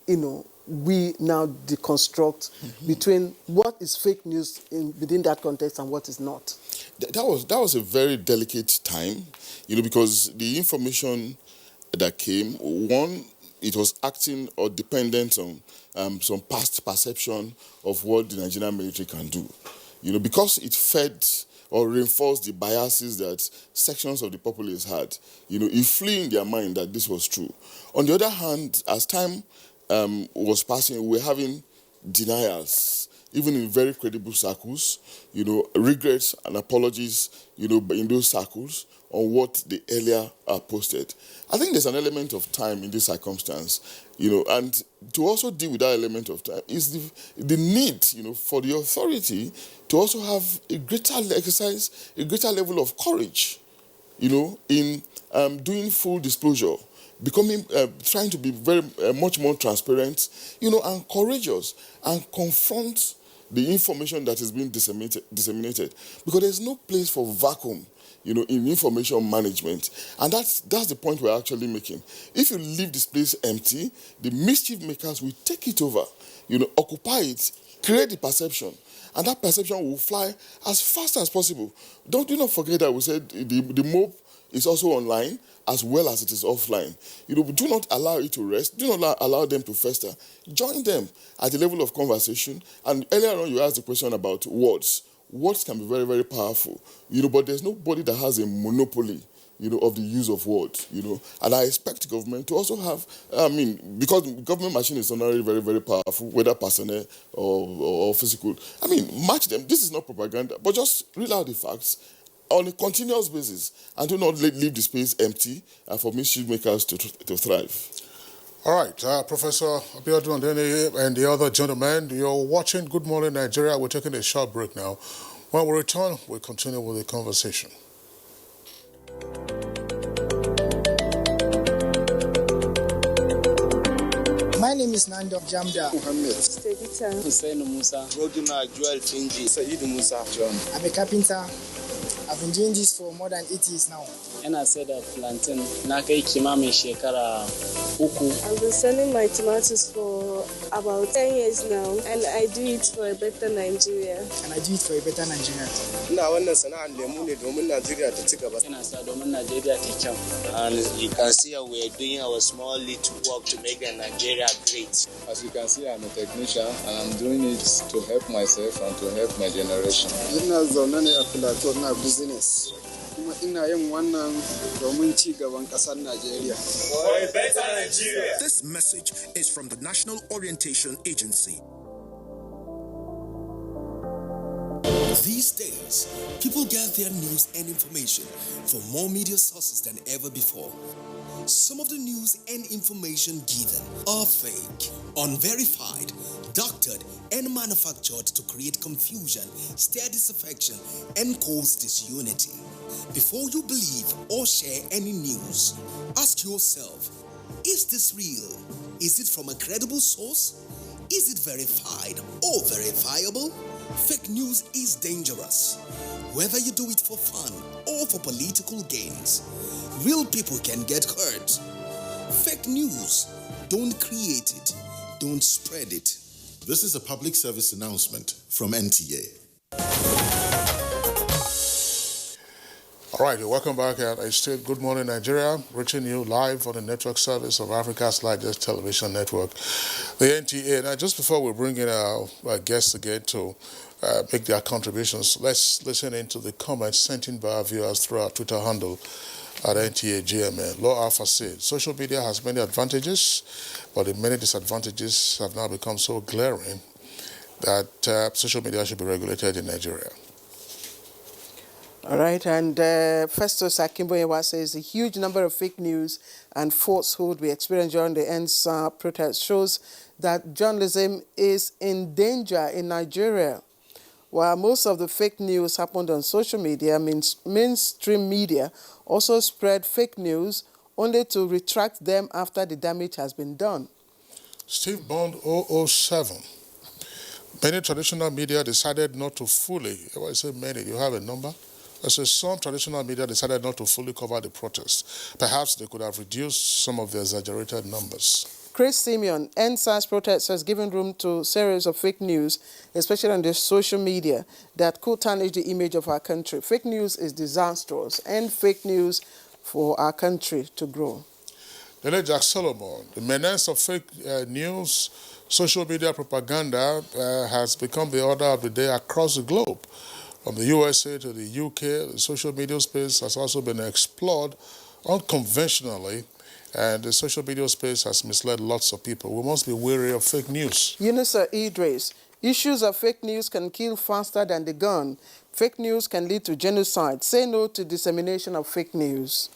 we now deconstruct between what is fake news within that context and what is not? That was a very delicate time, because the information that came, one, it was acting or dependent on some past perception of what the Nigerian military can do. Because it fed or reinforced the biases that sections of the populace had. It flew in their mind that this was true. On the other hand, as time was passing, we were having denials, even in very credible circles, regrets and apologies, in those circles on what they earlier posted. I think there's an element of time in this circumstance, and to also deal with that element of time is the need, for the authority to also have a greater level of courage, in doing full disclosure, trying to be very much more transparent, and courageous, and confront the information that is being disseminated. Because there's no place for vacuum, in information management. And that's the point we're actually making. If you leave this place empty, the mischief makers will take it over, occupy it, create the perception. And that perception will fly as fast as possible. Do not forget that we said the mob is also online as well as it is offline. Do not allow it to rest. Do not allow them to fester. Join them at the level of conversation. And earlier on, you asked the question about words. Words can be very, very powerful, but there's nobody that has a monopoly, of the use of words, And I expect government to also have, because government machine is ordinarily very, very powerful, whether personnel or physical. Match them. This is not propaganda, but just read out the facts on a continuous basis and do not leave the space empty for mischief makers to thrive. All right, Professor Abiodun and the other gentlemen, you're watching Good Morning Nigeria. We're taking a short break now. When we return, we'll continue with the conversation. My name is Nando Jamda Muhammad. Stedita Hussein Musa. Roduna Joel Finji. Said Musa. John. I'm a carpenter. I've been doing this for more than 8 years now. And I said that plantain. Nakai Kimami Shekara Uku. I've been selling my tomatoes for about 10 years now, and I do it for a better Nigeria. And I do it for a better Nigeria. Ina wannan sana'ar lemu ne domin Nigeria ta ci gaba. Ina sa domin Nigeria ta kyau. And you can see how we're doing our small little work to make Nigeria great. As you can see, I'm a technician and I'm doing it to help myself and to help my generation. Ina zaune ne a Plateau na business. Kuma ina yin wannan domin ci gaban ƙasar Najeriya. For a better Nigeria. This message is from the National Orientation Agency. These days, people get their news and information from more media sources than ever before. Some of the news and information given are fake, unverified, doctored, and manufactured to create confusion, stir disaffection, and cause disunity. Before you believe or share any news, ask yourself, is this real? Is it from a credible source? Is it verified or verifiable? Fake news is dangerous. Whether you do it for fun or for political gains, real people can get hurt. Fake news, don't create it, don't spread it. This is a public service announcement from NTA. All right, welcome back at a state Good Morning Nigeria, reaching you live on the network service of Africa's largest television network, the NTA. Now, just before we bring in our guests again to make their contributions, let's listen into the comments sent in by our viewers through our Twitter handle at NTA GMA. Law Alpha said, social media has many advantages, but the many disadvantages have now become so glaring that social media should be regulated in Nigeria. All right, and Festus Akimboyewa says a huge number of fake news and falsehood we experienced during the EndSARS protest shows that journalism is in danger in Nigeria. While most of the fake news happened on social media, mainstream media also spread fake news only to retract them after the damage has been done. Steve Bond 007. Many traditional media decided not to fully, when I say many, you have a number? I say some traditional media decided not to fully cover the protest. Perhaps they could have reduced some of the exaggerated numbers. Chris Simeon, EndSARS protest has given room to a series of fake news, especially on the social media, that could tarnish the image of our country. Fake news is disastrous, and fake news for our country to grow. Lele Jack Solomon, the menace of fake news, social media propaganda has become the order of the day across the globe. From the USA to the UK, the social media space has also been explored unconventionally, and the social media space has misled lots of people. We must be wary of fake news. Yunusa Idris, issues of fake news can kill faster than the gun. Fake news can lead to genocide. Say no to dissemination of fake news.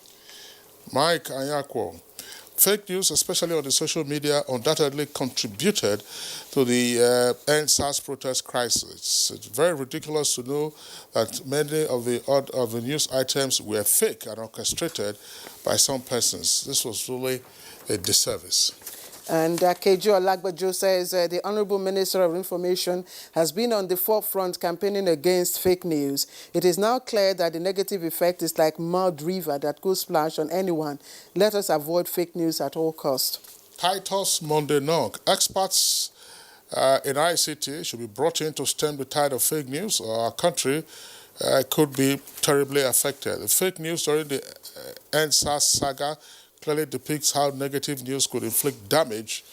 Mike Anyakwo, fake news, especially on the social media, undoubtedly contributed to the EndSARS protest crisis. It's very ridiculous to know that many of the news items were fake and orchestrated by some persons. This was really a disservice. And Kejo Alagbajo says the Honorable Minister of Information has been on the forefront campaigning against fake news. It is now clear that the negative effect is like mud river that goes splash on anyone. Let us avoid fake news at all costs. Titus Mondenong, experts in ICT should be brought in to stem the tide of fake news, or our country could be terribly affected. The fake news during the NSAS saga clearly depicts how negative news could inflict damage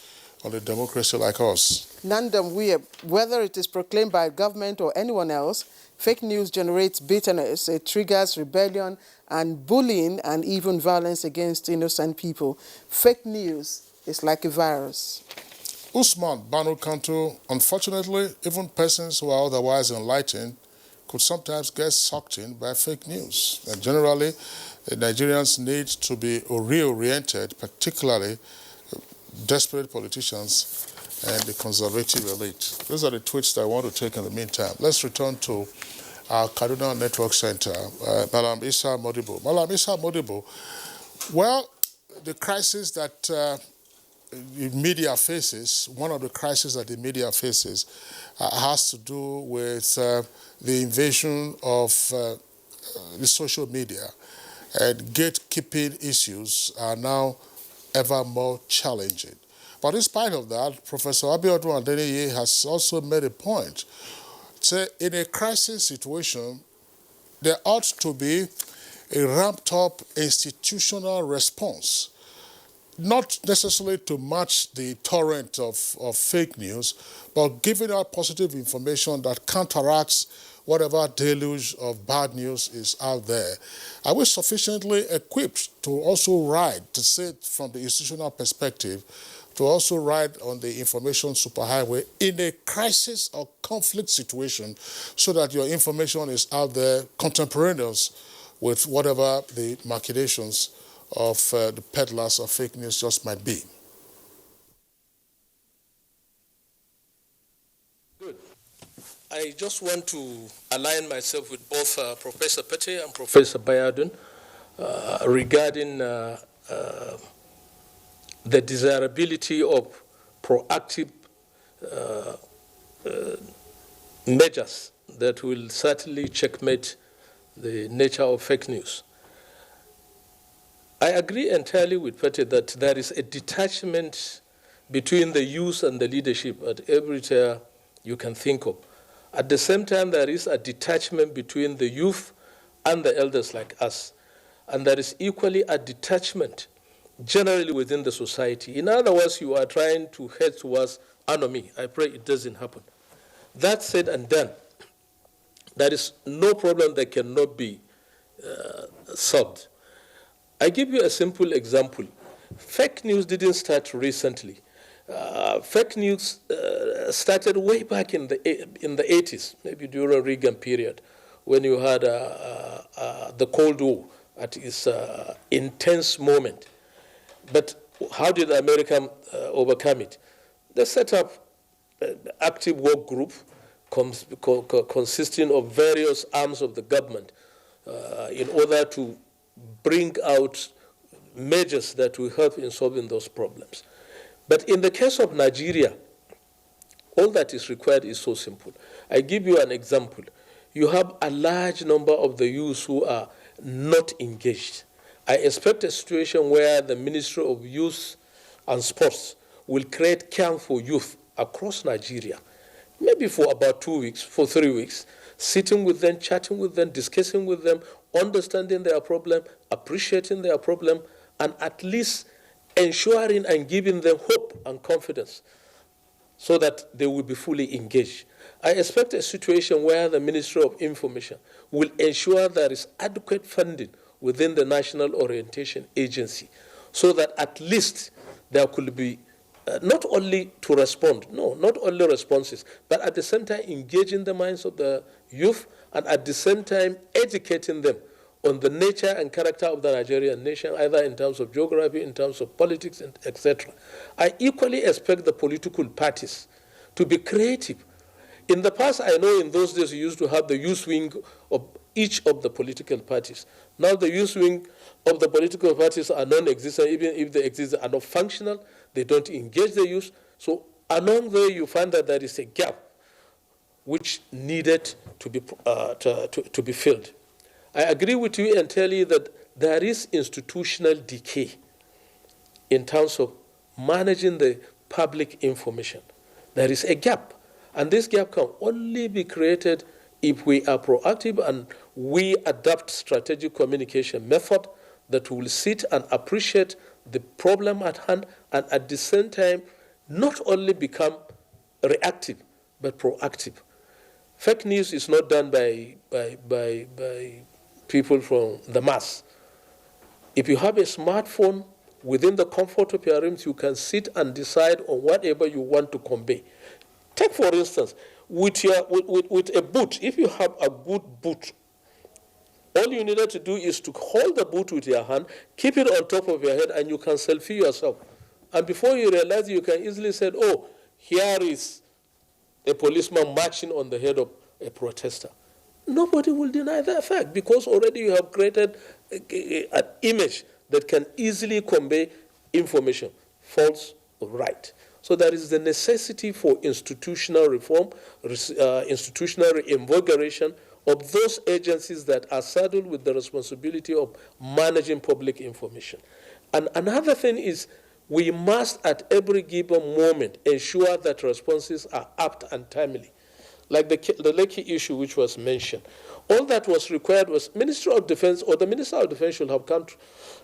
on a democracy like us. Nandam Weir, whether it is proclaimed by government or anyone else, fake news generates bitterness, it triggers rebellion and bullying and even violence against innocent people. Fake news is like a virus. Usman Banu Kantu, unfortunately, even persons who are otherwise enlightened could sometimes get sucked in by fake news. And generally, Nigerians need to be reoriented, particularly desperate politicians and the conservative elite. Those are the tweets that I want to take in the meantime. Let's return to our Kaduna Network Center, Malam Isa Modibo. Malam Isa Modibo, well, the crisis that the media faces, one of the crises that the media faces has to do with the invasion of the social media. And gatekeeping issues are now ever more challenging. But in spite of that, Professor Abiodun Adeniyi has also made a point. Say, in a crisis situation, there ought to be a ramped-up institutional response, not necessarily to match the torrent of fake news, but giving out positive information that counteracts whatever deluge of bad news is out there. Are we sufficiently equipped to also ride, to say it from the institutional perspective, to also ride on the information superhighway in a crisis or conflict situation so that your information is out there contemporaneous with whatever the machinations of the peddlers of fake news just might be? Good. I just want to align myself with both Professor Pete and Professor Bayadun regarding the desirability of proactive measures that will certainly checkmate the nature of fake news. I agree entirely with Pete that there is a detachment between the youth and the leadership at every tier you can think of. At the same time, there is a detachment between the youth and the elders like us. And there is equally a detachment generally within the society. In other words, you are trying to head towards anomie. I pray it doesn't happen. That said and done, there is no problem that cannot be solved. I give you a simple example. Fake news didn't start recently. Fake news started way back in the 80s, maybe during Reagan period, when you had the Cold War at its intense moment. But how did America overcome it? They set up an active work group consisting of various arms of the government in order to bring out measures that will help in solving those problems. But in the case of Nigeria, all that is required is so simple. I give you an example. You have a large number of the youth who are not engaged. I expect a situation where the Ministry of Youth and Sports will create camp for youth across Nigeria, maybe for about 2 weeks, for 3 weeks, sitting with them, chatting with them, discussing with them, understanding their problem, appreciating their problem, and at least ensuring and giving them hope and confidence so that they will be fully engaged. I expect a situation where the Ministry of Information will ensure there is adequate funding within the National Orientation Agency so that at least there could be not only to respond, no, not only responses, but at the same time engaging the minds of the youth and at the same time educating them on the nature and character of the Nigerian nation, either in terms of geography, in terms of politics, etc. I equally expect the political parties to be creative. In the past, I know in those days you used to have the youth wing of each of the political parties. Now the youth wing of the political parties are non-existent, even if they exist, are not functional. they don't engage the youth. So along there, you find that there is a gap which needed to be filled. I agree with you and tell you that there is institutional decay in terms of managing the public information. There is a gap, and this gap can only be created if we are proactive and we adopt strategic communication method that will sit and appreciate the problem at hand, and at the same time not only become reactive but proactive. Fake news is not done by people from the mass. If you have a smartphone, within the comfort of your rooms, you can sit and decide on whatever you want to convey. Take, for instance, with a boot. If you have a good boot, all you needed to do is to hold the boot with your hand, keep it on top of your head, and you can selfie yourself. And before you realize, you can easily say, oh, here is a policeman marching on the head of a protester. Nobody will deny that fact, because already you have created an image that can easily convey information, false or right. So there is the necessity for institutional reform, institutional reinvigoration of those agencies that are saddled with the responsibility of managing public information. And another thing is, we must at every given moment ensure that responses are apt and timely. Like the Lekki issue which was mentioned. All that was required was Ministry of Defense, or the Minister of Defense should have come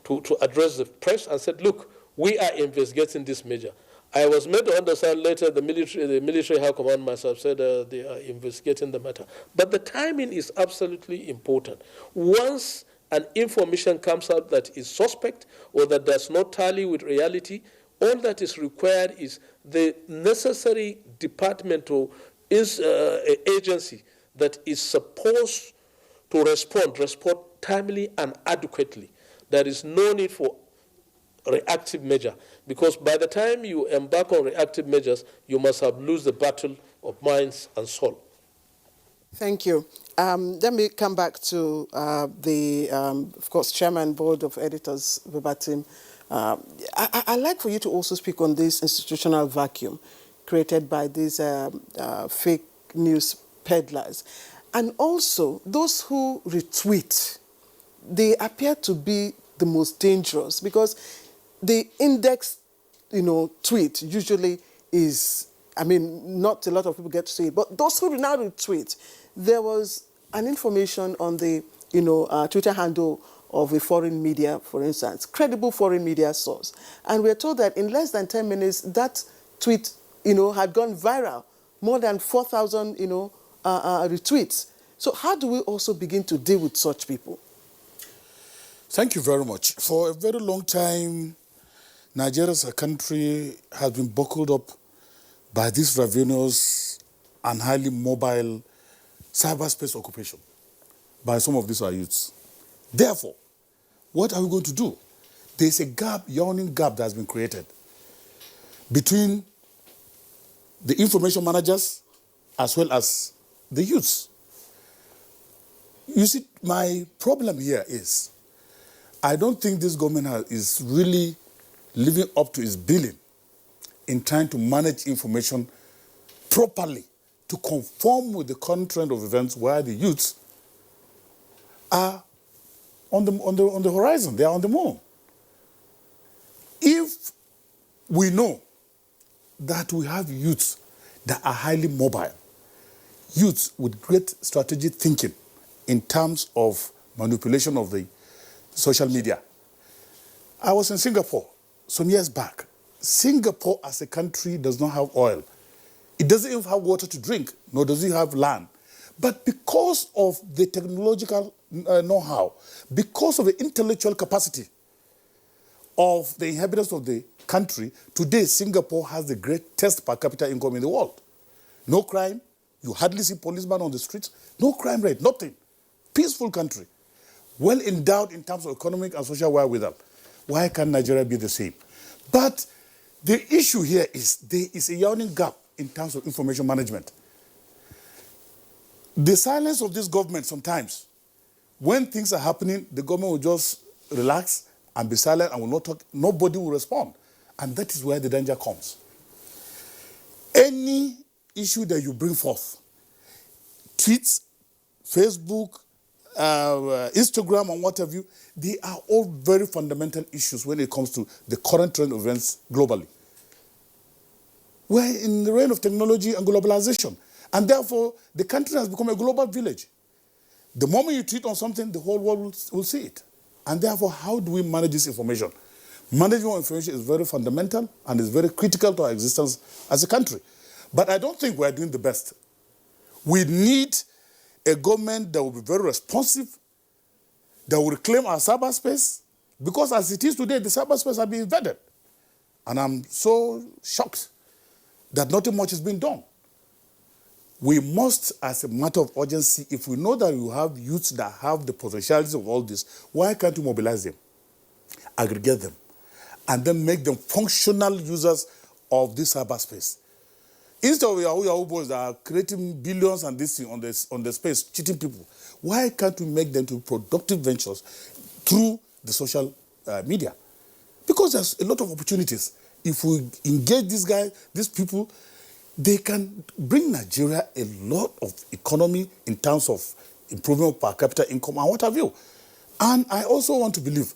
to address the press and said, look, we are investigating this measure. I was made to understand later the military high command must have said they are investigating the matter. But the timing is absolutely important. Once an information comes out that is suspect or that does not tally with reality, all that is required is the necessary department or agency that is supposed to respond timely and adequately. There is no need for reactive measure, because by the time you embark on reactive measures, you must have lost the battle of minds and soul. Thank you. Let me come back to of course, Chairman, Board of Editors, verbatim. I'd like for you to also speak on this institutional vacuum created by these fake news peddlers. And also, those who retweet, they appear to be the most dangerous, because the index, tweet usually is, not a lot of people get to see it, but those who now retweet, there was an information on the, Twitter handle of a foreign media, for instance, credible foreign media source. And we're told that in less than 10 minutes, that tweet, had gone viral, more than 4,000, retweets. So how do we also begin to deal with such people? Thank you very much. For a very long time, Nigeria as a country has been buckled up by this ravenous and highly mobile cyberspace occupation by some of these our youths. Therefore, what are we going to do? There's a gap, yawning gap that has been created between the information managers as well as the youths. You see, my problem here is, I don't think this government is really living up to its billing in trying to manage information properly to conform with the current trend of events where the youths are on the horizon, they are on the moon. If we know that we have youths that are highly mobile, youths with great strategic thinking in terms of manipulation of the social media. I was in Singapore some years back. Singapore as a country does not have oil. It doesn't even have water to drink, nor does it have land. But because of the technological know-how, because of the intellectual capacity of the inhabitants of the country, today Singapore has the greatest per capita income in the world. No crime, you hardly see policemen on the streets, no crime rate, nothing. Peaceful country, well endowed in terms of economic and social wherewithal. Why can't Nigeria be the same? But the issue here is there is a yawning gap in terms of information management. The silence of this government sometimes, when things are happening, the government will just relax and be silent and will not talk. Nobody will respond. And that is where the danger comes. Any issue that you bring forth, tweets, Facebook, Instagram, and what have you, they are all very fundamental issues when it comes to the current trend of events globally. We're in the reign of technology and globalization, and therefore the country has become a global village. The moment you tweet on something, the whole world will see it. And therefore, how do we manage this information? Managing information is very fundamental and is very critical to our existence as a country. But I don't think we're doing the best. We need a government that will be very responsive, that will reclaim our cyberspace, because as it is today, the cyberspace has been invaded. And I'm so shocked that nothing much is being done. We must, as a matter of urgency, if we know that you have youths that have the potentialities of all this, why can't you mobilize them, aggregate them, and then make them functional users of this cyberspace? Instead of Yahoo boys that are creating billions and this thing on the space, cheating people, why can't we make them to productive ventures through the social media? Because there's a lot of opportunities. If we engage these people, they can bring Nigeria a lot of economy in terms of improving per capita income and what have you. And I also want to believe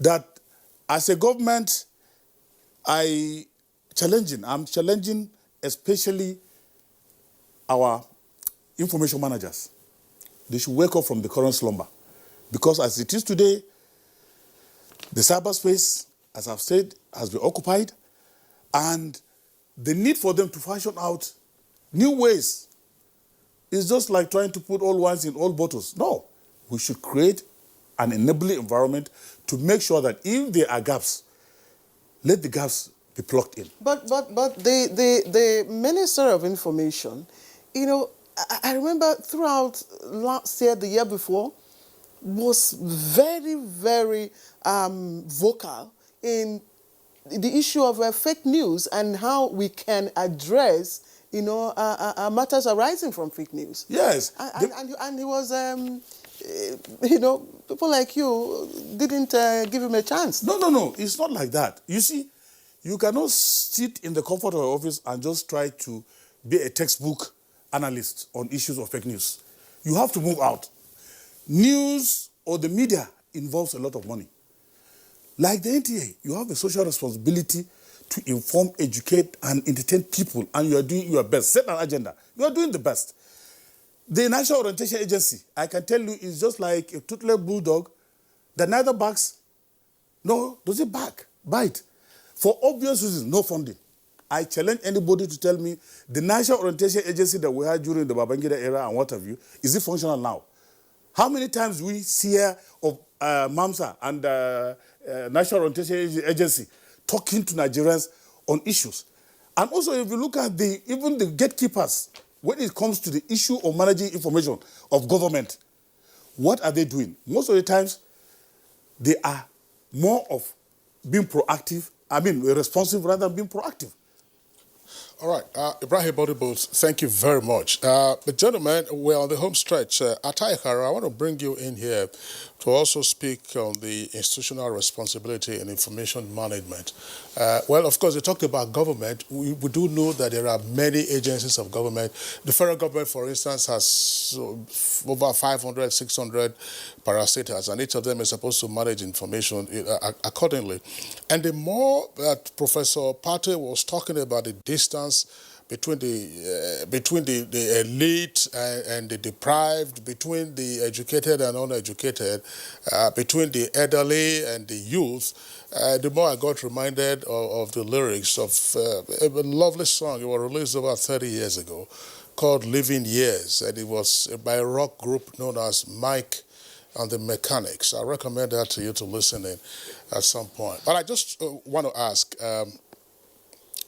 that as a government, I'm challenging especially our information managers. They should wake up from the current slumber. Because as it is today, the cyberspace, as I've said, has been occupied, and the need for them to fashion out new ways is just like trying to put old wines in old bottles. No, we should create an enabling environment to make sure that if there are gaps, let the gaps be plugged in. But the Minister of Information, you know, I remember throughout last year, the year before, was very, very vocal in the issue of fake news and how we can address, you know, matters arising from fake news. Yes. And he was, you know, people like you didn't give him a chance. No. It's not like that. You see, you cannot sit in the comfort of your office and just try to be a textbook analyst on issues of fake news. You have to move out. News or the media involves a lot of money. Like the NTA, you have a social responsibility to inform, educate, and entertain people, and you are doing your best. Set an agenda. You are doing the best. The National Orientation Agency, I can tell you, is just like a toothless bulldog that neither barks, nor does it bite. For obvious reasons, no funding. I challenge anybody to tell me the National Orientation Agency that we had during the Babangida era and what have you, is it functional now? How many times we hear of MAMSA and National Orientation Agency talking to Nigerians on issues? And also, if you look at even the gatekeepers, when it comes to the issue of managing information of government, what are they doing? Most of the times, they are more of being proactive, responsive rather than being proactive. All right, Ibrahim Bodibos, thank you very much. But gentlemen, we're on the home stretch. Ataikara, I want to bring you in here to also speak on the institutional responsibility in information management. Well, of course, you talked about government. We do know that there are many agencies of government. The federal government, for instance, has over 500, 600 parastatals, and each of them is supposed to manage information accordingly. And the more that Professor Pate was talking about the distance between the elite and the deprived, between the educated and uneducated, between the elderly and the youth, the more I got reminded of the lyrics of a lovely song. It was released about 30 years ago called Living Years, and it was by a rock group known as Mike and the Mechanics. I recommend that to you to listen in at some point. But I just want to ask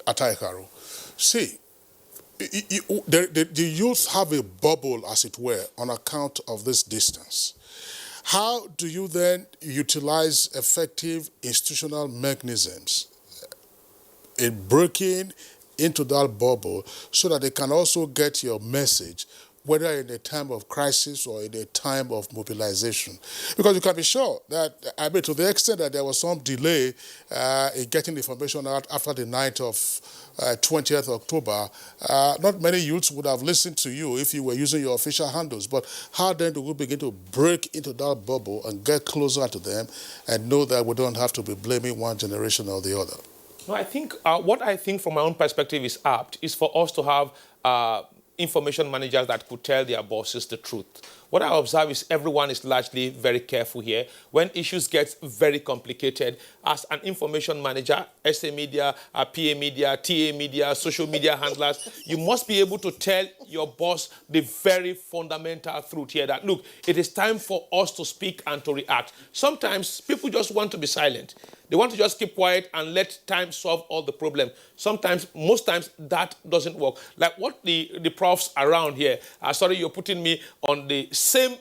Ataikaru, see, the youth have a bubble, as it were, on account of this distance. How do you then utilize effective institutional mechanisms in breaking into that bubble so that they can also get your message whether in a time of crisis or in a time of mobilization. Because you can be sure that, I mean, to the extent that there was some delay in getting information out after the night of 20th October, not many youths would have listened to you if you were using your official handles. But how then do we begin to break into that bubble and get closer to them and know that we don't have to be blaming one generation or the other? No, I think what I think from my own perspective is apt is for us to have information managers that could tell their bosses the truth. What I observe is everyone is largely very careful here. When issues get very complicated, as an information manager, SA media, PA media, TA media, social media handlers, you must be able to tell your boss the very fundamental truth here that, look, it is time for us to speak and to react. Sometimes people just want to be silent. They want to just keep quiet and let time solve all the problems. Sometimes, most times, that doesn't work. Like what the profs around here, sorry, you're putting me on the same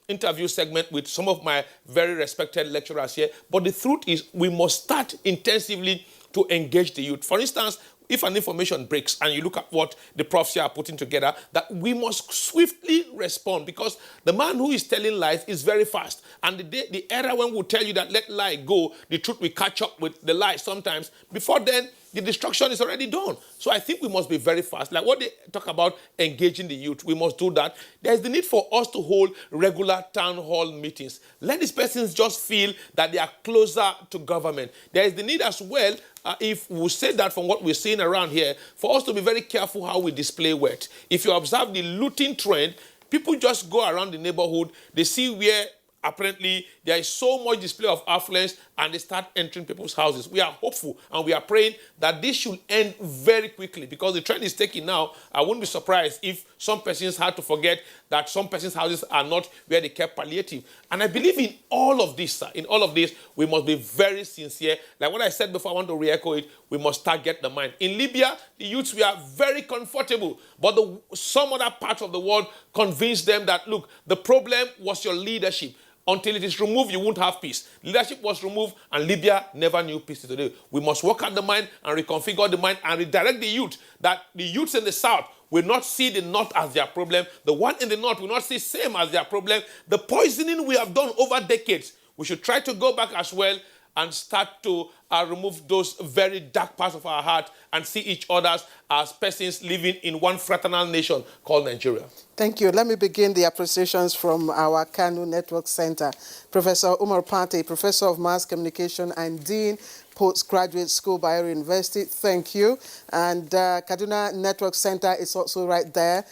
interview segment with some of my very respected lecturers here. But the truth is, we must start intensively to engage the youth. For instance, if an information breaks and you look at what the profs here are putting together, that we must swiftly respond, because the man who is telling lies is very fast. And the era when we tell you that let lie go, the truth will catch up with the lie sometimes. Before then, the destruction is already done. So I think we must be very fast. Like what they talk about engaging the youth, we must do that. There is the need for us to hold regular town hall meetings. Let these persons just feel that they are closer to government. There is the need as well, if we say that from what we're seeing around here, for us to be very careful how we display wealth. If you observe the looting trend, people just go around the neighborhood, they see where apparently there is so much display of affluence and they start entering people's houses. We are hopeful and we are praying that this should end very quickly, because the trend is taking now. I wouldn't be surprised if some persons had to forget that some persons' houses are not where they kept palliative. And I believe in all of this, sir. In all of this, we must be very sincere. Like what I said before, I want to re-echo it. We must target the mind. In Libya, the youths were very comfortable, but some other parts of the world convinced them that, look, the problem was your leadership. Until it is removed, you won't have peace. Leadership was removed, and Libya never knew peace today. We must work at the mind and reconfigure the mind and redirect the youth, that the youths in the south will not see the north as their problem. The one in the north will not see same as their problem. The poisoning we have done over decades, we should try to go back as well and start to remove those very dark parts of our heart and see each other as persons living in one fraternal nation called Nigeria. Thank you. Let me begin the appreciations from our Kanu Network Center. Professor Umar Pate, Professor of Mass Communication and Dean, Postgraduate School, Bayero University. Thank you. And Kaduna Network Center is also right there.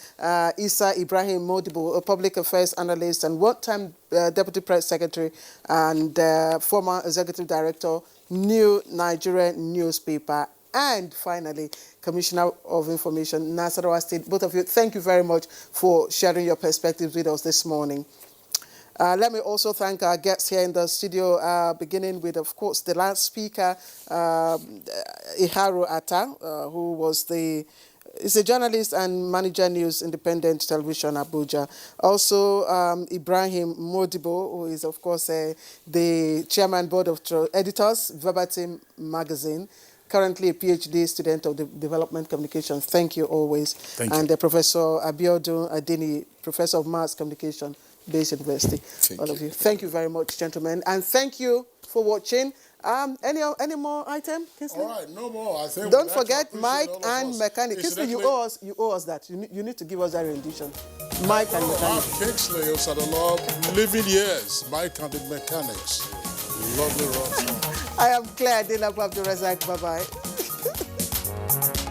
Isa Ibrahim Modibo, a public affairs analyst and one-time Deputy Press Secretary and former Executive Director, New Nigerian Newspaper. And finally, Commissioner of Information, Nasarawa State. Both of you, thank you very much for sharing your perspectives with us this morning. Let me also thank our guests here in the studio, beginning with, of course, the last speaker, Iharu Atta, who was is a journalist and manager News Independent Television, Abuja. Also, Ibrahim Modibo, who is, of course, the chairman board of editors, Verbatim Magazine. Currently a PhD student of the Development Communications. Thank you always. Thank you. And Professor Abiodun Adini, Professor of Mass Communication, Base University. All of you. Thank you very much, gentlemen. And thank you for watching. Any more item? Kinsley? All right, no more. I think don't forget Mike and Mechanic. Kinsley, you owe us that. You need to give us that rendition. Mike and Mechanic. I'm Kingsley Osadolo, living years. Mike and the Mechanics. Lovely rock song. I am Claire Delabu Abdul Razak. Bye-bye.